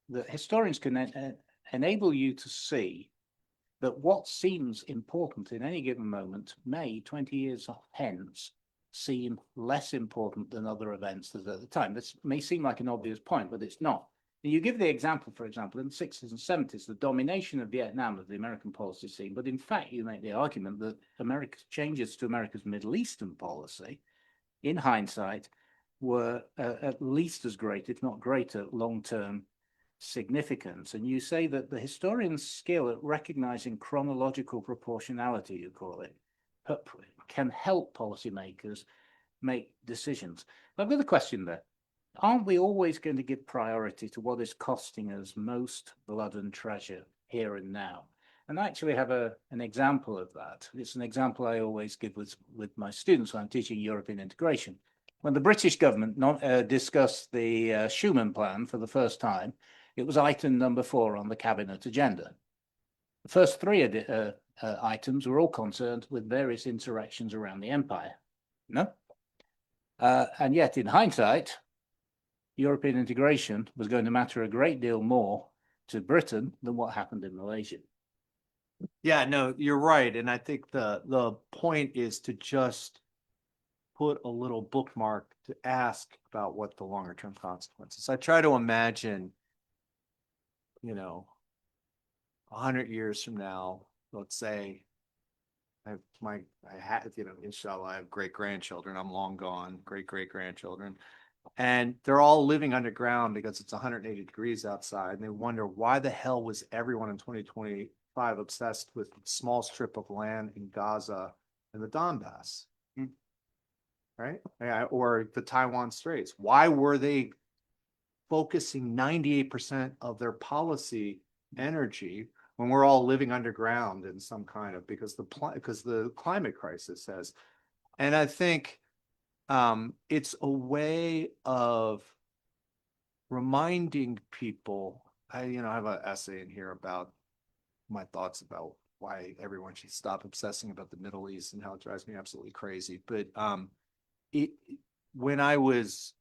that historians can enable you to see that what seems important in any given moment may 20 years hence seem less important than other events at the time. This may seem like an obvious point, but it's not. And you give the example, for example, in the 60s and 70s, the domination of Vietnam of the American policy scene. But in fact, you make the argument that America's changes to America's Middle Eastern policy, in hindsight, were at least as great, if not greater, long-term significance. And you say that the historian's skill at recognizing chronological proportionality, you call it, can help policymakers make decisions. But I've got a question there. Aren't we always going to give priority to what is costing us most blood and treasure here and now? And I actually have an example of that. It's an example I always give with my students when I'm teaching European integration. When the British government discussed the Schuman Plan for the first time, it was item number 4 on the cabinet agenda. The first 3 items were all concerned with various insurrections around the empire. No? And yet, in hindsight, European integration was going to matter a great deal more to Britain than what happened in Malaysia. Yeah, no, you're right. And I think the point is to just put a little bookmark to ask about what the longer term consequences. I try to imagine, 100 years from now, let's say inshallah, I have great-grandchildren. I'm long gone, great-great-grandchildren. And they're all living underground because it's 180 degrees outside. And they wonder, why the hell was everyone in 2025 obsessed with a small strip of land in Gaza and the Donbass? Right? Or the Taiwan Straits. Why were they focusing 98% of their policy energy when we're all living underground in some kind of, because the climate crisis has. And I think it's a way of reminding people. I have an essay in here about my thoughts about why everyone should stop obsessing about the Middle East and how it drives me absolutely crazy. But when I was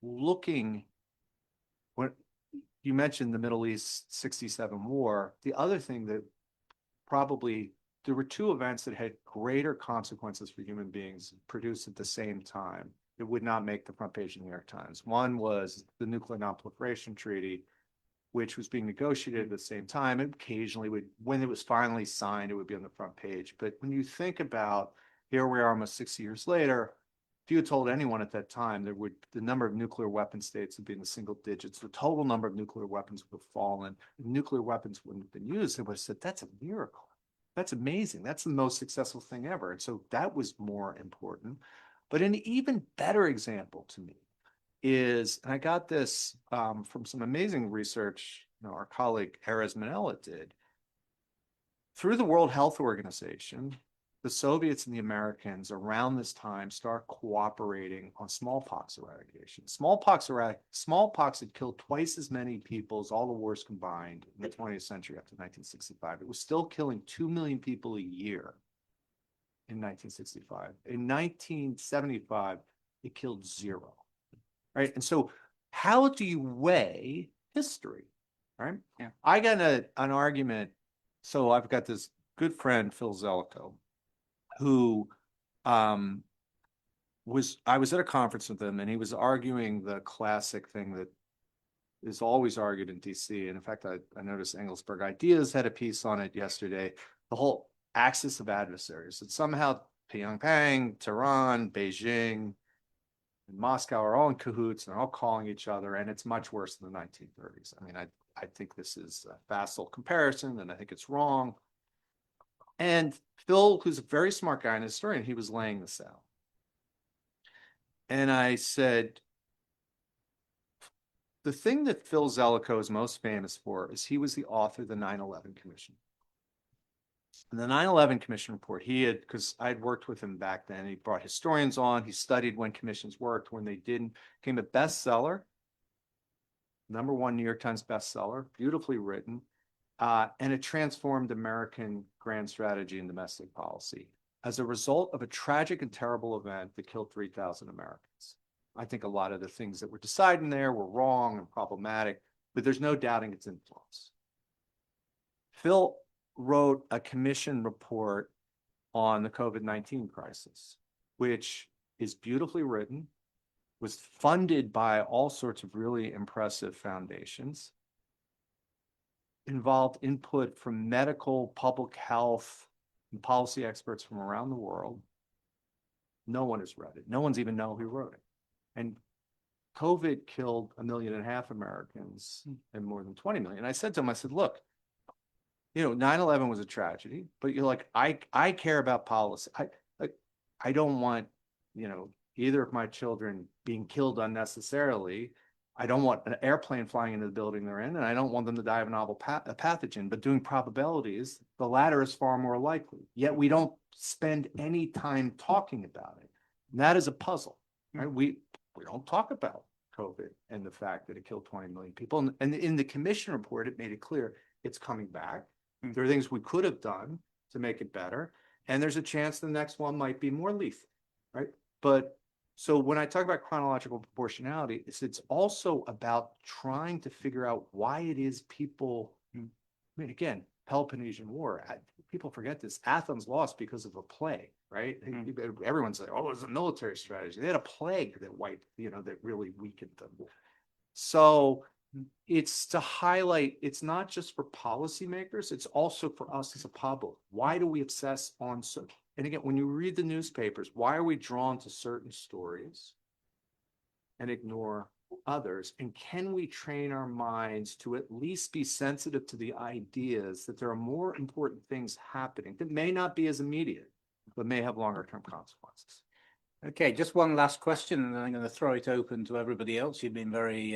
looking, when you mentioned the Middle East 67 war, the other thing that there were two events that had greater consequences for human beings produced at the same time. It would not make the front page of the New York Times. One was the Nuclear Non-Proliferation Treaty, which was being negotiated at the same time. And occasionally, when it was finally signed, it would be on the front page. But when you think about, here we are almost 60 years later, if you had told anyone at that time, the number of nuclear weapon states would be in the single digits, the total number of nuclear weapons would have fallen, nuclear weapons wouldn't have been used, they would have said, that's a miracle. That's amazing. That's the most successful thing ever. And so that was more important. But an even better example to me is, and I got this from some amazing research, our colleague Erez Manella did. Through the World Health Organization, the Soviets and the Americans around this time start cooperating on smallpox eradication. Smallpox had killed twice as many people as all the wars combined in the 20th century after 1965. It was still killing 2 million people a year in 1965. In 1975, it killed 0. Right. And so how do you weigh history? Right. Yeah. I got an argument. So I've got this good friend, Phil Zelikow, who I was at a conference with him, and he was arguing the classic thing that is always argued in DC. And in fact, I noticed Engelsberg Ideas had a piece on it yesterday, the whole axis of adversaries, that somehow Pyongyang, Tehran, Beijing, and Moscow are all in cahoots, and they're all calling each other, and it's much worse than the 1930s. I mean, I think this is a facile comparison, and I think it's wrong. And Phil, who's a very smart guy and a historian, he was laying this out. And I said, the thing that Phil Zelikow is most famous for is he was the author of the 9/11 Commission. And the 9/11 Commission report, because I'd worked with him back then, he brought historians on, he studied when commissions worked, when they didn't, became a bestseller, #1 New York Times bestseller, beautifully written, and it transformed American grand strategy and domestic policy as a result of a tragic and terrible event that killed 3,000 Americans. I think a lot of the things that were decided there were wrong and problematic, but there's no doubting its influence. Phil wrote a commission report on the COVID-19 crisis, which is beautifully written, was funded by all sorts of really impressive foundations, involved input from medical, public health, and policy experts from around the world. No one has read it. No one's even know who wrote it. And COVID killed 1.5 million Americans and more than 20 million. I said to him, I said, look, 9/11 was a tragedy, but you're like, I care about policy. I don't want, either of my children being killed unnecessarily. I don't want an airplane flying into the building they're in, and I don't want them to die of a novel pathogen. But doing probabilities, the latter is far more likely. Yet we don't spend any time talking about it. And that is a puzzle, right? We don't talk about COVID and the fact that it killed 20 million people. And in the commission report, it made it clear it's coming back. There are things we could have done to make it better. And there's a chance the next one might be more lethal, right? But so when I talk about chronological proportionality, it's also about trying to figure out why it is people, again, Peloponnesian War, people forget this. Athens lost because of a plague, right? Everyone's like, oh, it was a military strategy. They had a plague that wiped, that really weakened them. So it's to highlight, it's not just for policymakers, it's also for us as a public. Why do we obsess on and again, when you read the newspapers, why are we drawn to certain stories and ignore others? And can we train our minds to at least be sensitive to the ideas that there are more important things happening that may not be as immediate, but may have longer term consequences? Okay, just one last question, and then I'm going to throw it open to everybody else. You've been very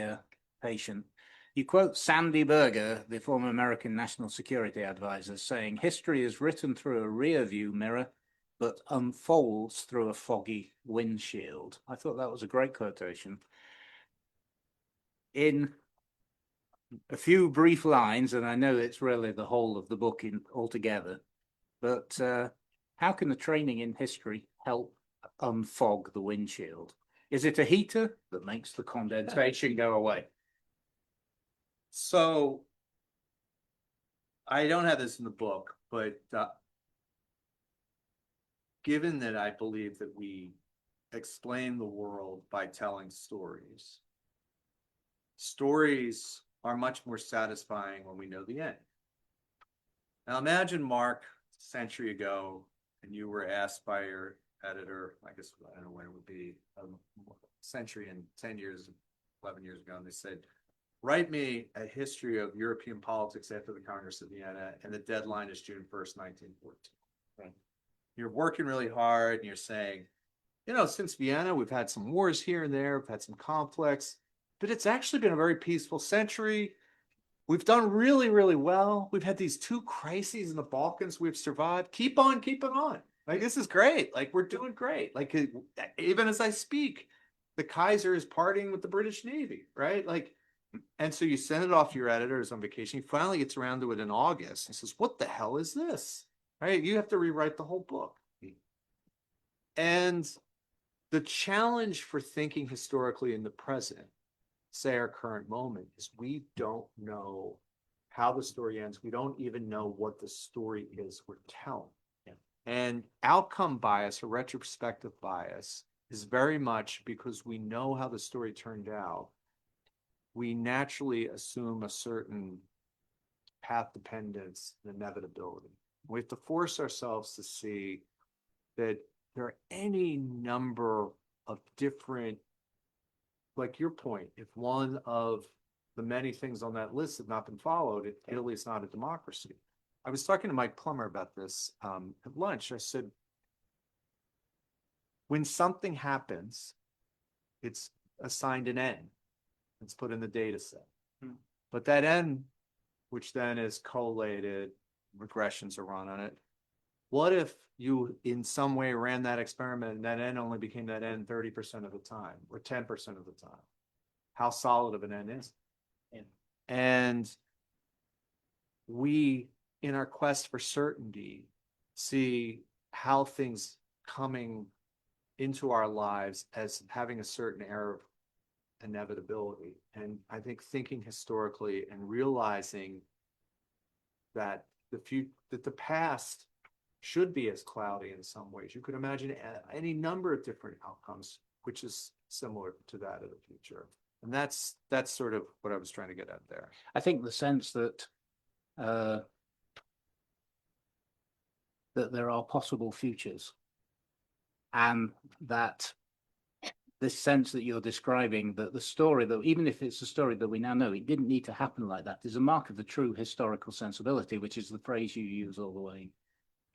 patient. You quote Sandy Berger, the former American National Security Advisor, saying, "History is written through a rear view mirror, but unfolds through a foggy windshield." I thought that was a great quotation. In a few brief lines, and I know it's really the whole of the book altogether, but how can the training in history help unfog the windshield? Is it a heater that makes the condensation go away? So I don't have this in the book, but given that I believe that we explain the world by telling stories, stories are much more satisfying when we know the end. Now imagine, Mark, a century ago, and you were asked by your editor, I guess, I don't know when it would be, a century and 10 years, 11 years ago, and they said, write me a history of European politics after the Congress of Vienna, and the deadline is June 1st, 1914. Right? You're working really hard, and you're saying, you know, since Vienna, we've had some wars here and there, we've had some conflicts, but it's actually been a very peaceful century. We've done really, really well. We've had these 2 crises in the Balkans we've survived. Keep on keeping on. Like, this is great. Like, we're doing great. Like, even as I speak, the Kaiser is partying with the British Navy, right? Like, and so you send it off to your editors on vacation. He finally gets around to it in August and says, what the hell is this? Right? You have to rewrite the whole book. And the challenge for thinking historically in the present, say our current moment, is we don't know how the story ends. We don't even know what the story is we're telling. Yeah. And outcome bias or retrospective bias is very much because we know how the story turned out. We naturally assume a certain path dependence and inevitability. We have to force ourselves to see that there are any number of different, like your point, if one of the many things on that list have not been followed, Italy is not a democracy. I was talking to Mike Plummer about this at lunch. I said, when something happens, it's assigned an N. It's put in the data set. But that N, which then is collated, regressions are run on it. What if you in some way ran that experiment and that N only became that N 30% of the time or 10% of the time? How solid of an N is it? And we, in our quest for certainty, see how things coming into our lives as having a certain air of inevitability. And I think thinking historically and realizing that the past should be as cloudy in some ways. You could imagine any number of different outcomes, which is similar to that of the future. And that's sort of what I was trying to get at there. I think the sense that that there are possible futures, and that this sense that you're describing, that the story, that even if it's a story that we now know, it didn't need to happen like that, is a mark of the true historical sensibility, which is the phrase you use all the way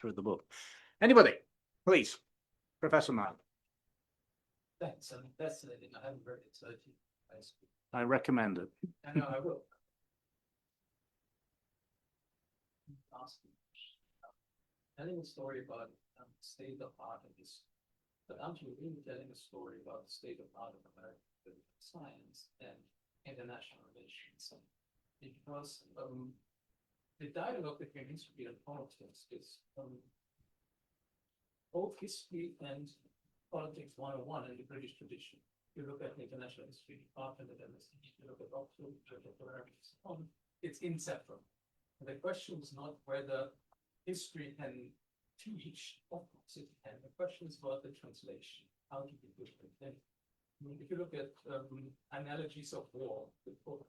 through the book. Anybody, please, Professor Mark. Thanks. I'm fascinating. I haven't read it, so I recommend it. I know I will. Telling a story about the state of art in this, but aren't you really telling a story about the state of art in American science and international relations? Because the dialogue between history and politics is both history and politics 101 in the British tradition. You look at the international history department at MSc, you look at Oxford, it's inseparable. And the question is not whether history can teach, of course it can. The question is about the translation. How do you do it? And if you look at analogies of war, the book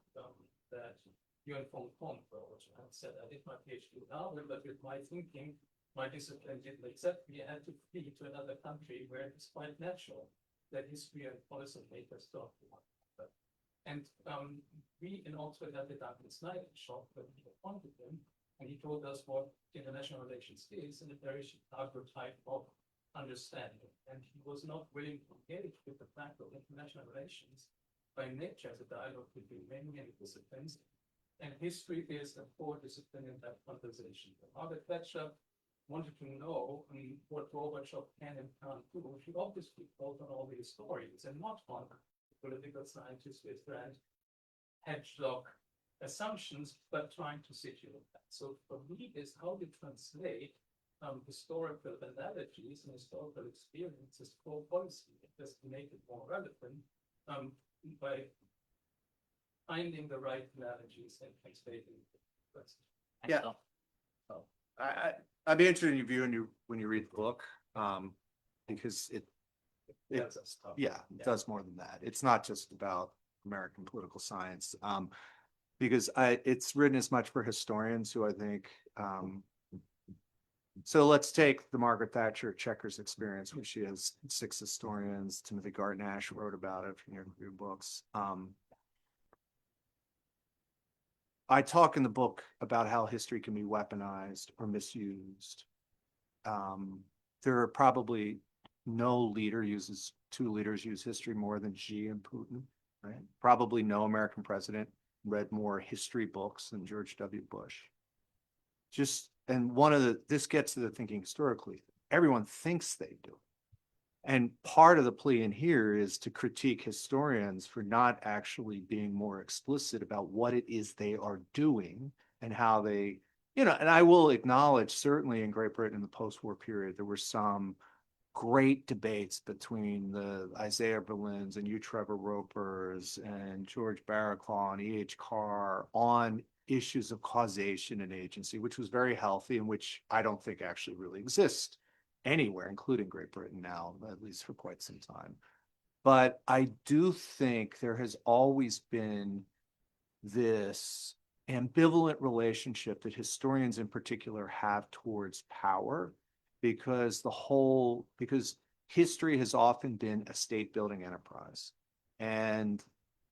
that you informed Tom for, which I said I did my PhD in Harvard, but with my thinking, my discipline didn't accept me. I had to flee to another country where it's quite natural that history and policy makers talk to one another. And we in Oxford had the Duncan Snyder shop when we appointed him, and he told us what international relations is in a very Chicago type of understanding. And he was not willing to engage with the fact of international relations by nature as a dialogue between many disciplines, and history is a core discipline in that conversation. Margaret Thatcher wanted to know what Gorbachev can and can't do. She obviously called on all the historians and not on political scientists with grand hedgehog assumptions, but trying to situate that. So for me, is how to translate historical analogies and historical experiences for policy, just to make it more relevant by finding the right analogies and translating the question. Yeah. I'd be interested in your view when you read the book, because it That's a stuff. yeah, it does more than that. It's not just about American political science, because it's written as much for historians who I think. So let's take the Margaret Thatcher Chequers experience, where she has 6 historians. Timothy Garton-Ash wrote about it from your books. I talk in the book about how history can be weaponized or misused. There are probably no two leaders use history more than Xi and Putin, right? Probably no American president read more history books than George W. Bush. This gets to the thinking historically. Everyone thinks they do. And part of the plea in here is to critique historians for not actually being more explicit about what it is they are doing and how they, and I will acknowledge, certainly in Great Britain in the post-war period, there were some great debates between the Isaiah Berlins and Trevor Ropers and George Barraclough and E.H. Carr on issues of causation and agency, which was very healthy and which I don't think actually really exist anywhere, including Great Britain now, at least for quite some time. But I do think there has always been this ambivalent relationship that historians in particular have towards power, because history has often been a state building enterprise. And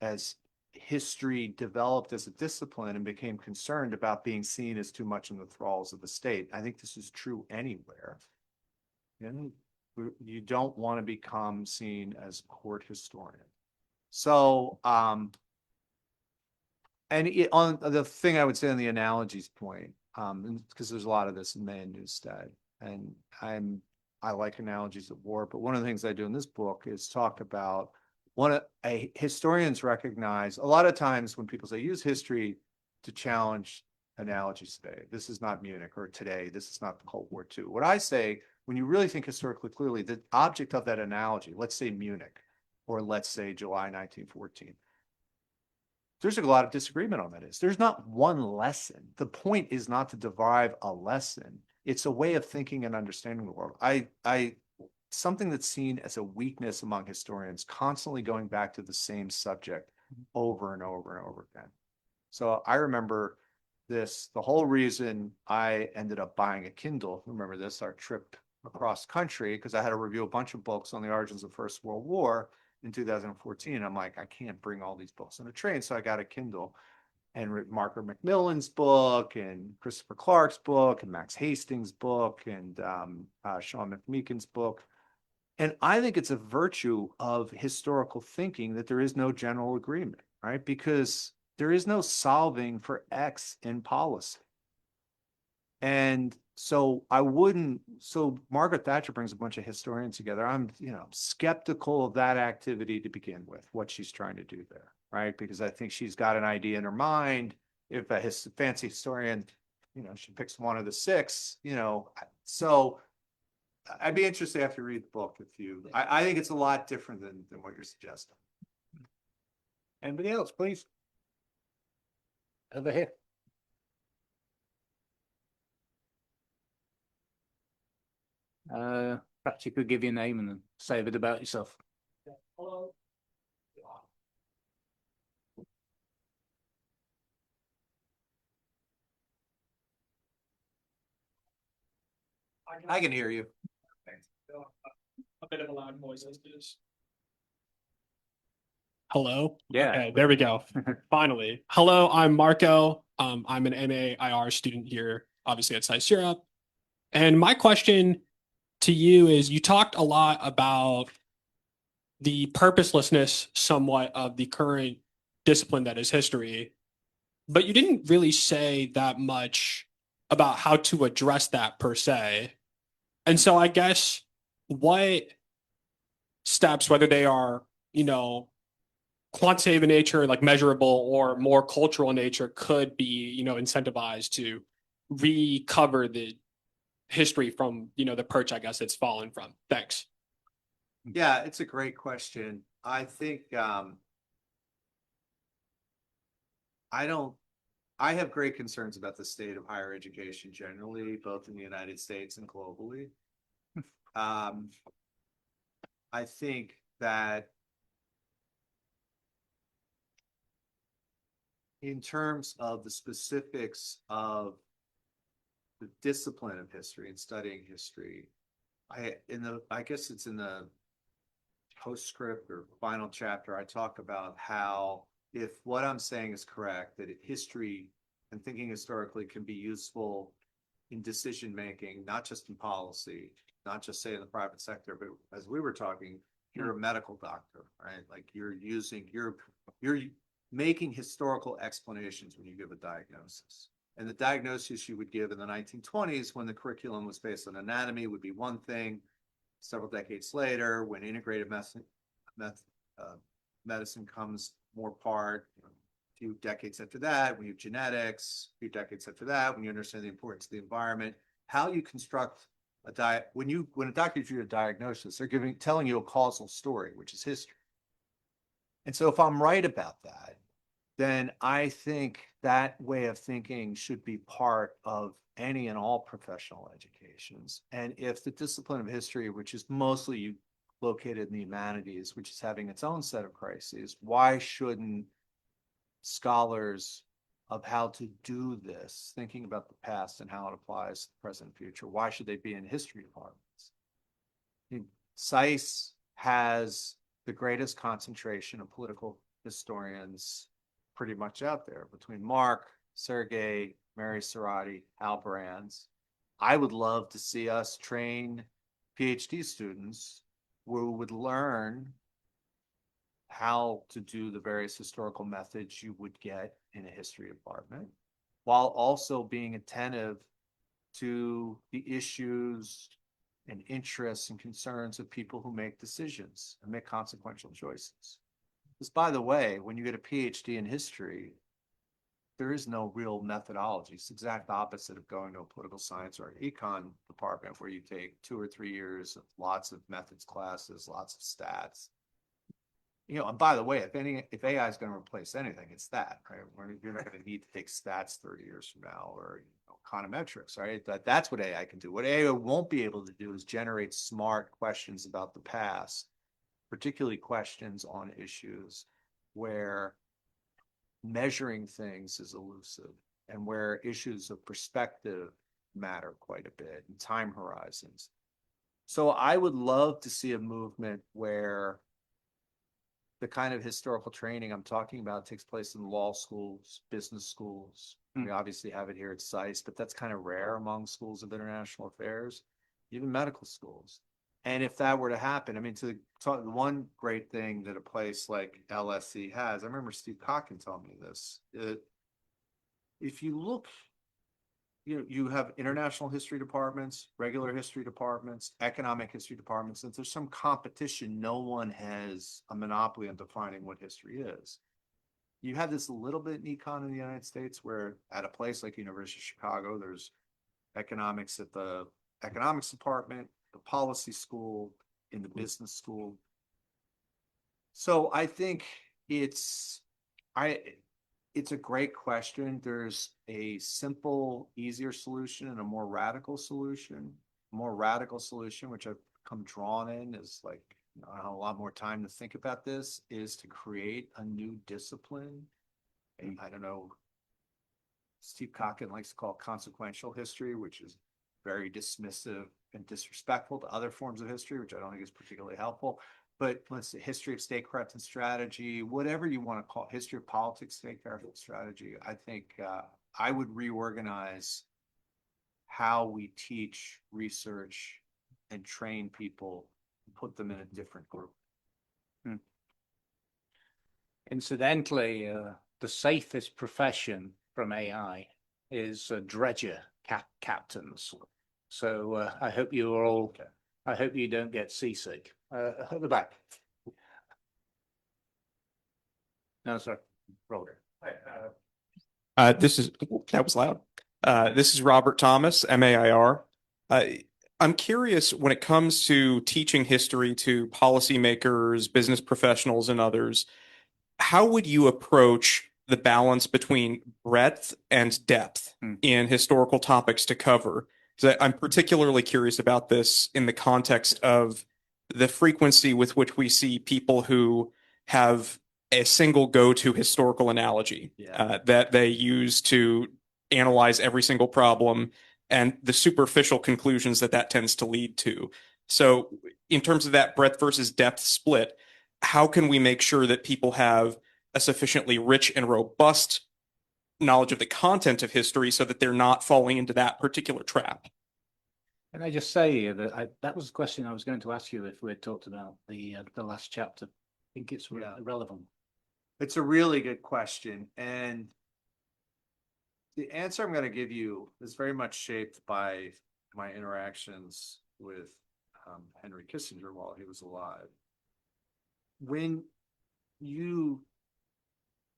as history developed as a discipline and became concerned about being seen as too much in the thralls of the state, I think this is true anywhere. And you don't want to become seen as a court historian. So, on the thing I would say on the analogies point, because there's a lot of this in May and Newstead, and I like analogies of war, but one of the things I do in this book is talk about historians recognize a lot of times when people say use history to challenge analogies today. This is not Munich, or today, this is not the Cold War II. What I say, when you really think historically clearly, the object of that analogy, let's say Munich, or let's say July 1914, there's a lot of disagreement on that. There's not one lesson. The point is not to derive a lesson. It's a way of thinking and understanding the world. Something that's seen as a weakness among historians, constantly going back to the same subject over and over and over again. So I remember this, the whole reason I ended up buying a Kindle, remember this, our trip across country, because I had to review a bunch of books on the origins of the First World War in 2014. I'm like, I can't bring all these books on a train. So I got a Kindle and read Margaret Macmillan's book and Christopher Clark's book and Max Hastings' book and Sean McMeekin's book. And I think it's a virtue of historical thinking that there is no general agreement, right? Because there is no solving for X in policy. And so Margaret Thatcher brings a bunch of historians together. I'm, skeptical of that activity to begin with, what she's trying to do there, right? Because I think she's got an idea in her mind. If a fancy historian, she picks one of the 6, so I'd be interested after you read the book I think it's a lot different than what you're suggesting. Anybody else, please? Over here. Perhaps you could give your name and then say a bit about yourself. Hello. I can hear you. A bit of a loud noise as it is. Hello. Yeah. Okay, there we go. Finally. Hello, I'm Marco. I'm an MA/IR student here, obviously at SAIS Europe. And my question to you is, you talked a lot about the purposelessness somewhat of the current discipline that is history, but you didn't really say that much about how to address that per se. And so I guess what steps, whether they are, quantitative in nature, like measurable, or more cultural in nature, could be, incentivized to recover the history from, the perch, I guess, it's fallen from. Thanks. Yeah, it's a great question. I think I have great concerns about the state of higher education generally, both in the United States and globally. I think that in terms of the specifics of the discipline of history and studying history, I guess it's in the postscript or final chapter, I talk about how if what I'm saying is correct, that history and thinking historically can be useful in decision making, not just in policy, not just say in the private sector, but as we were talking, you're a medical doctor, right? Like you're making historical explanations when you give a diagnosis. And the diagnosis you would give in the 1920s when the curriculum was based on anatomy would be one thing. Several decades later, when integrative medicine comes more part, a few decades after that, when you have genetics, a few decades after that, when you understand the importance of the environment, how you construct a diet. When a doctor gives you a diagnosis, they're telling you a causal story, which is history. And so if I'm right about that, then I think that way of thinking should be part of any and all professional educations. And if the discipline of history, which is mostly located in the humanities, which is having its own set of crises, why shouldn't scholars of how to do this, thinking about the past and how it applies to the present and future, why should they be in history departments? SAIS has the greatest concentration of political historians pretty much out there between Mark, Sergey, Mary Serrati, Al Brands. I would love to see us train PhD students who would learn how to do the various historical methods you would get in a history department, while also being attentive to the issues and interests and concerns of people who make decisions and make consequential choices. Because, by the way, when you get a PhD in history, there is no real methodology. It's the exact opposite of going to a political science or an econ department where you take 2 or 3 years of lots of methods classes, lots of stats. And by the way, if AI is going to replace anything, it's that, right? You're not going to need to take stats 30 years from now, or econometrics, right? That's what AI can do. What AI won't be able to do is generate smart questions about the past, particularly questions on issues where measuring things is elusive and where issues of perspective matter quite a bit, and time horizons. So I would love to see a movement where the kind of historical training I'm talking about takes place in law schools, business schools. We obviously have it here at SAIS, but that's kind of rare among schools of international affairs, even medical schools. And if that were to happen, I mean, the one great thing that a place like LSE has, I remember Steve Cocken telling me this, if you look, you have international history departments, regular history departments, economic history departments, and there's some competition. No one has a monopoly on defining what history is. You have this a little bit in econ in the United States, where at a place like University of Chicago, there's economics at the economics department, the policy school, in the business school. So I think it's a great question. There's a simple, easier solution and a more radical solution. A more radical solution, which I've become drawn in, is like, I have a lot more time to think about this, is to create a new discipline. And I don't know, Steve Cocken likes to call it consequential history, which is very dismissive and disrespectful to other forms of history, which I don't think is particularly helpful. But let's say history of statecraft and strategy, whatever you want to call it, history of politics, statecraft and strategy. I think I would reorganize how we teach, research, and train people, and put them in a different group. Incidentally, the safest profession from AI is dredger captains. So I hope you are all. I hope you don't get seasick. At the back. No, sorry, Roger. That was loud. This is Robert Thomas, MAIR. I'm curious when it comes to teaching history to policymakers, business professionals, and others, how would you approach the balance between breadth and depth in historical topics to cover? Because I'm particularly curious about this in the context of the frequency with which we see people who have a single go-to historical analogy that they use to analyze every single problem and the superficial conclusions that that tends to lead to. So in terms of that breadth versus depth split, how can we make sure that people have a sufficiently rich and robust knowledge of the content of history so that they're not falling into that particular trap? Can I just say that that was the question I was going to ask you if we had talked about the last chapter. I think it's relevant. It's a really good question. And the answer I'm going to give you is very much shaped by my interactions with Henry Kissinger while he was alive.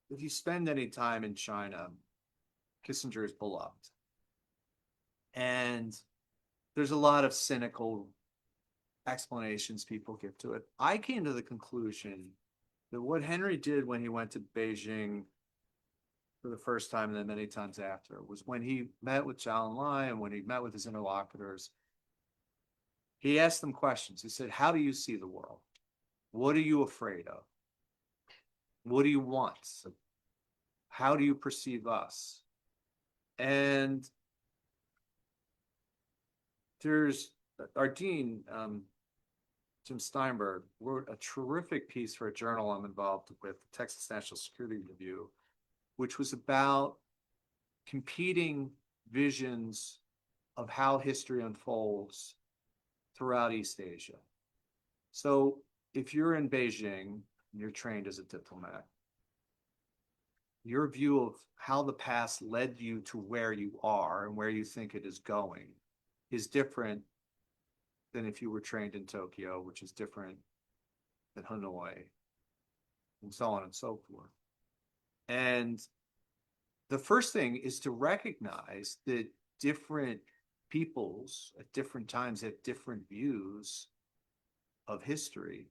If you spend any time in China, Kissinger is beloved. And there's a lot of cynical explanations people give to it. I came to the conclusion that what Henry did when he went to Beijing for the first time and then many times after was when he met with Zhou Enlai and when he met with his interlocutors, he asked them questions. He said, how do you see the world? What are you afraid of? What do you want? How do you perceive us? And there's our dean, Jim Steinberg, wrote a terrific piece for a journal I'm involved with, the Texas National Security Review, which was about competing visions of how history unfolds throughout East Asia. So if you're in Beijing, and you're trained as a diplomat, your view of how the past led you to where you are and where you think it is going is different than if you were trained in Tokyo, which is different than Hanoi, and so on and so forth. And the first thing is to recognize that different peoples at different times have different views of history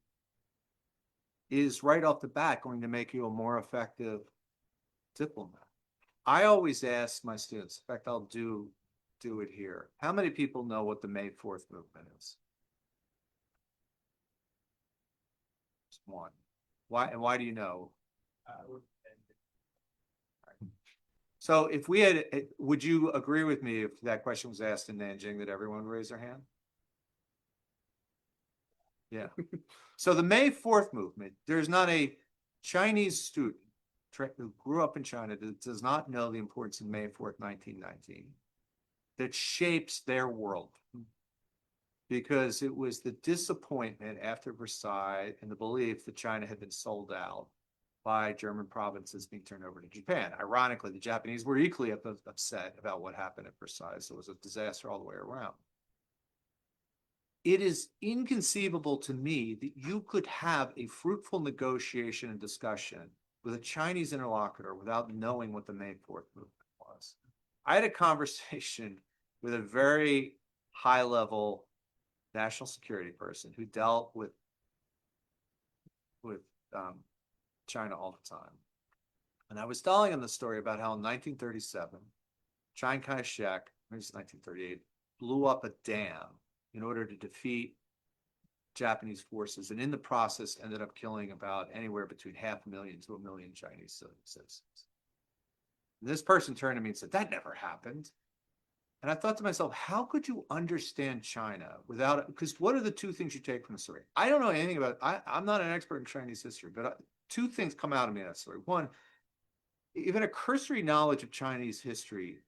is right off the bat going to make you a more effective diplomat. I always ask my students, in fact, I'll do it here. How many people know what the May 4th movement is? Just one. Why, and why do you know? So if we had, would you agree with me if that question was asked in Nanjing that everyone would raise their hand? Yeah. So the May 4th movement, there's not a Chinese student who grew up in China that does not know the importance of May 4th, 1919, that shapes their world. Because it was the disappointment after Versailles and the belief that China had been sold out by German provinces being turned over to Japan. Ironically, the Japanese were equally upset about what happened at Versailles. So it was a disaster all the way around. It is inconceivable to me that you could have a fruitful negotiation and discussion with a Chinese interlocutor without knowing what the May 4th movement was. I had a conversation with a very high-level national security person who dealt with China all the time. And I was telling him the story about how in 1937, Chiang Kai-shek, maybe it's 1938, blew up a dam in order to defeat Japanese forces, and in the process ended up killing about anywhere between 500,000 to 1 million Chinese citizens. And this person turned to me and said, that never happened. And I thought to myself, how could you understand China without, because what are the two things you take from the story? I don't know anything about, I'm not an expert in Chinese history, but two things come out of me in that story. One, even a cursory knowledge of Chinese history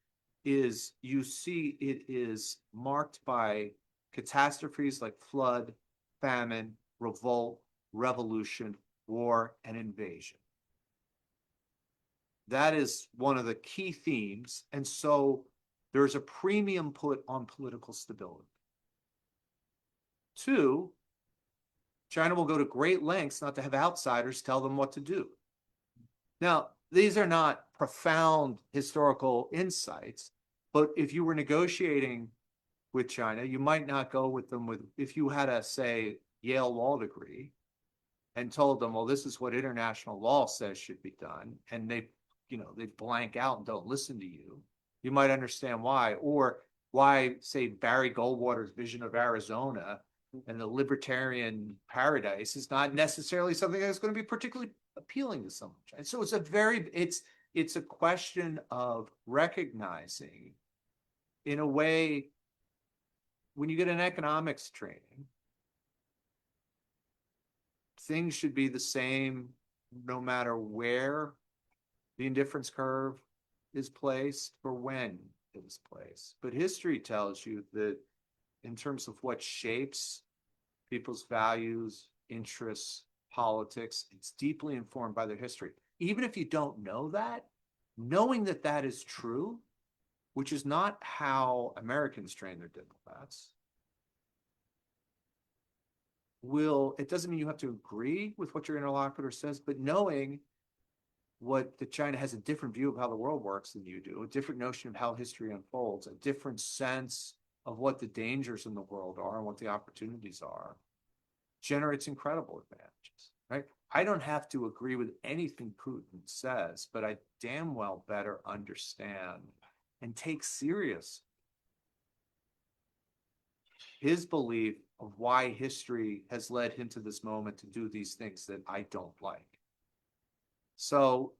is, you see it is marked by catastrophes like flood, famine, revolt, revolution, war, and invasion. That is one of the key themes. And so there's a premium put on political stability. Two, China will go to great lengths not to have outsiders tell them what to do. Now, these are not profound historical insights, but if you were negotiating with China, you might not go with them with, if you had a, say, Yale law degree and told them, well, this is what international law says should be done, and they, you know, they blank out and don't listen to you, you might understand why. Or why, say, Barry Goldwater's vision of Arizona and the libertarian paradise is not necessarily something that's going to be particularly appealing to someone. And so it's a very, it's a question of recognizing, in a way, when you get an economics training, things should be the same no matter where the indifference curve is placed or when it is placed. But history tells you that in terms of what shapes people's values, interests, politics, it's deeply informed by their history. Even if you don't know that, knowing that that is true, which is not how Americans train their diplomats, it doesn't mean you have to agree with what your interlocutor says, but knowing that China has a different view of how the world works than you do, a different notion of how history unfolds, a different sense of what the dangers in the world are and what the opportunities are, generates incredible advantages, right? I don't have to agree with anything Putin says, but I damn well better understand and take serious his belief of why history has led him to this moment to do these things that I don't like. So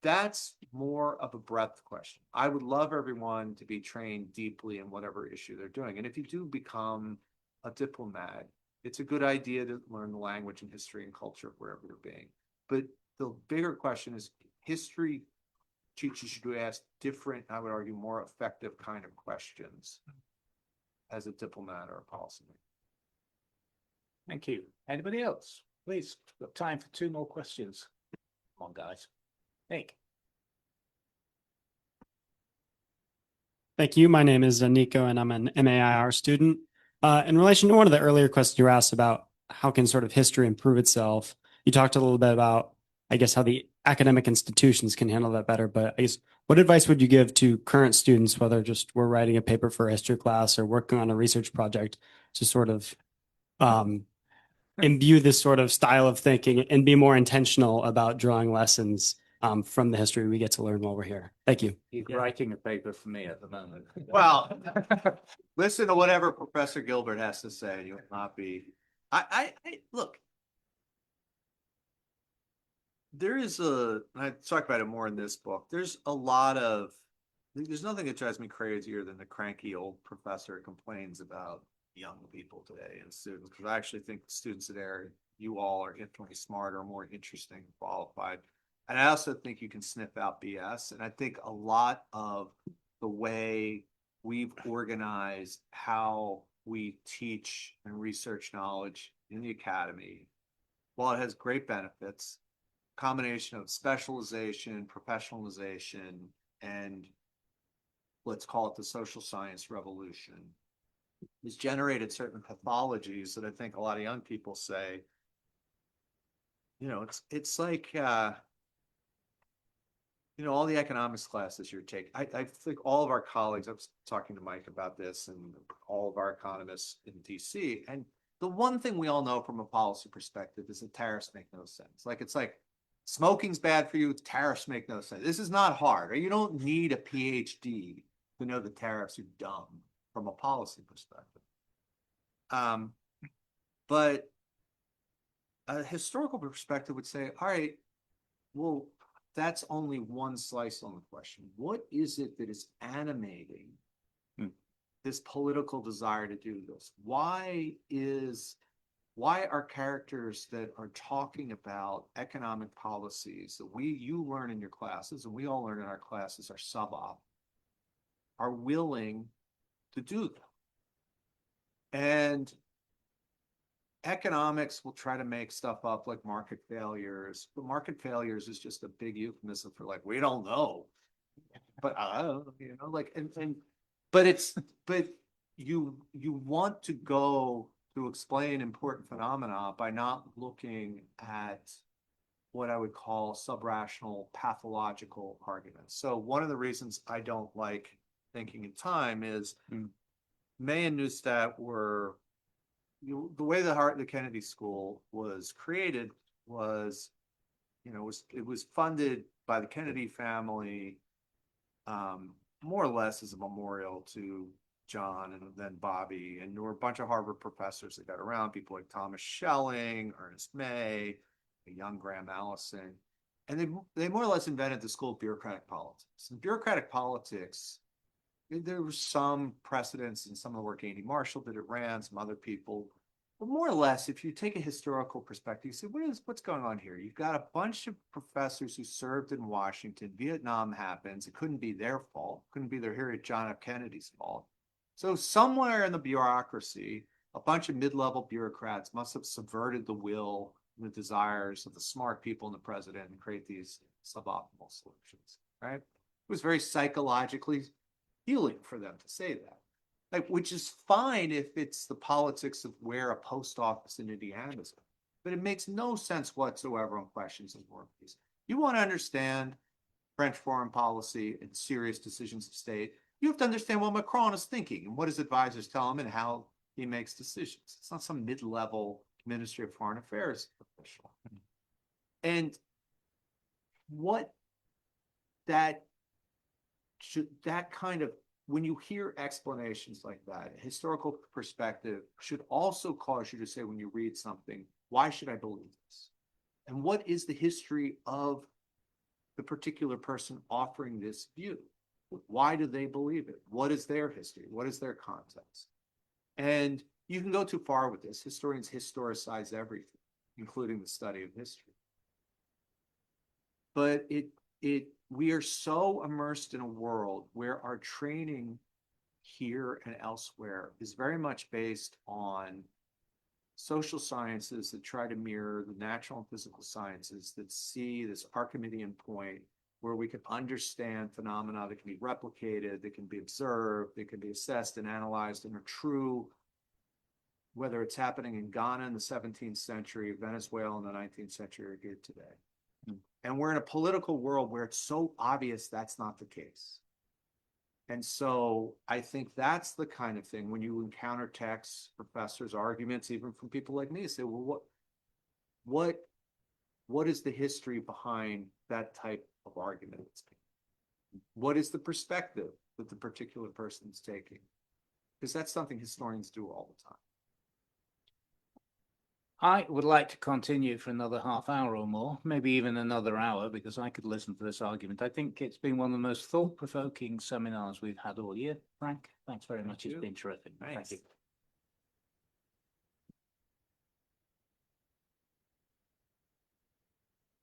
that's more of a breadth question. I would love everyone to be trained deeply in whatever issue they're doing. And if you do become a diplomat, it's a good idea to learn the language and history and culture of wherever you're being. But the bigger question is, history teaches you to ask different, I would argue, more effective kind of questions as a diplomat or a policymaker. Thank you. Anybody else? Please, we've got time for 2 more questions. Come on, guys. Nick. Thank you. My name is Nico, and I'm an MAIR student. In relation to one of the earlier questions you were asked about how can sort of history improve itself, you talked a little bit about, I guess, how the academic institutions can handle that better. But I guess, what advice would you give to current students, whether just we're writing a paper for a history class or working on a research project, to sort of imbue this sort of style of thinking and be more intentional about drawing lessons from the history we get to learn while we're here? Thank you. He's writing a paper for me at the moment. Well, listen to whatever Professor Gilbert has to say. You will not be. I look. I talk about it more in this book. There's nothing that drives me crazier than the cranky old professor who complains about young people today and students, because I actually think students today, you all are infinitely smarter, more interesting, qualified. And I also think you can sniff out BS. And I think a lot of the way we've organized how we teach and research knowledge in the academy, while it has great benefits, combination of specialization, professionalization, and let's call it the social science revolution, has generated certain pathologies that I think a lot of young people say, you know, it's like, you know, all the economics classes you're taking. I think all of our colleagues, I was talking to Mike about this, and all of our economists in DC, and the one thing we all know from a policy perspective is that tariffs make no sense. Like, it's like, smoking's bad for you, tariffs make no sense. This is not hard, right? You don't need a PhD to know that tariffs are dumb from a policy perspective. But a historical perspective would say, all right, well, that's only one slice on the question. What is it that is animating this political desire to do this? Why are characters that are talking about economic policies that you learn in your classes and we all learn in our classes are subop, are willing to do them? And economics will try to make stuff up like market failures, but market failures is just a big euphemism for like, we don't know. But like, but you want to go to explain important phenomena by not looking at what I would call subrational pathological arguments. So one of the reasons I don't like thinking in time is May and Neustadt were, the way the Kennedy School was created was, it was funded by the Kennedy family, more or less as a memorial to John and then Bobby. And there were a bunch of Harvard professors that got around, people like Thomas Schelling, Ernest May, a young Graham Allison. And they more or less invented the school of bureaucratic politics. And bureaucratic politics, there was some precedents in some of the work Andy Marshall did at Rand, some other people. But more or less, if you take a historical perspective, you say, what's going on here? You've got a bunch of professors who served in Washington. Vietnam happens. It couldn't be their fault. It couldn't be their hero John F. Kennedy's fault. So somewhere in the bureaucracy, a bunch of mid-level bureaucrats must have subverted the will and the desires of the smart people in the president and create these suboptimal solutions, right? It was very psychologically healing for them to say that. Like, which is fine if it's the politics of where a post office in Indiana is, but it makes no sense whatsoever on questions of war and peace. You want to understand French foreign policy and serious decisions of state, you have to understand what Macron is thinking and what his advisors tell him and how he makes decisions. It's not some mid-level Ministry of Foreign Affairs official. And what that kind of, when you hear explanations like that, historical perspective should also cause you to say when you read something, why should I believe this? And what is the history of the particular person offering this view? Why do they believe it? What is their history? What is their context? And you can go too far with this. Historians historicize everything, including the study of history. But we are so immersed in a world where our training here and elsewhere is very much based on social sciences that try to mirror the natural and physical sciences that see this Archimedean point where we can understand phenomena that can be replicated, that can be observed, that can be assessed and analyzed and are true, whether it's happening in Ghana in the 17th century, Venezuela in the 19th century, or here today. And we're in a political world where it's so obvious that's not the case. And so I think that's the kind of thing when you encounter texts, professors, arguments, even from people like me, say, well, what is the history behind that type of argument? What is the perspective that the particular person is taking? Because that's something historians do all the time. I would like to continue for another half hour or more, maybe even another hour, because I could listen to this argument. I think it's been one of the most thought-provoking seminars we've had all year. Frank, thanks very much. It's been terrific. Thank you.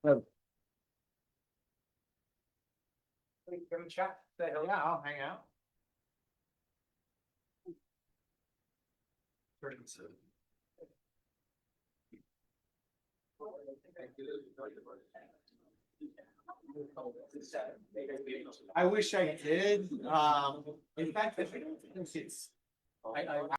Well, Come and chat. Say hello. Yeah, I'll hang out. I wish I did. In fact, I think it's.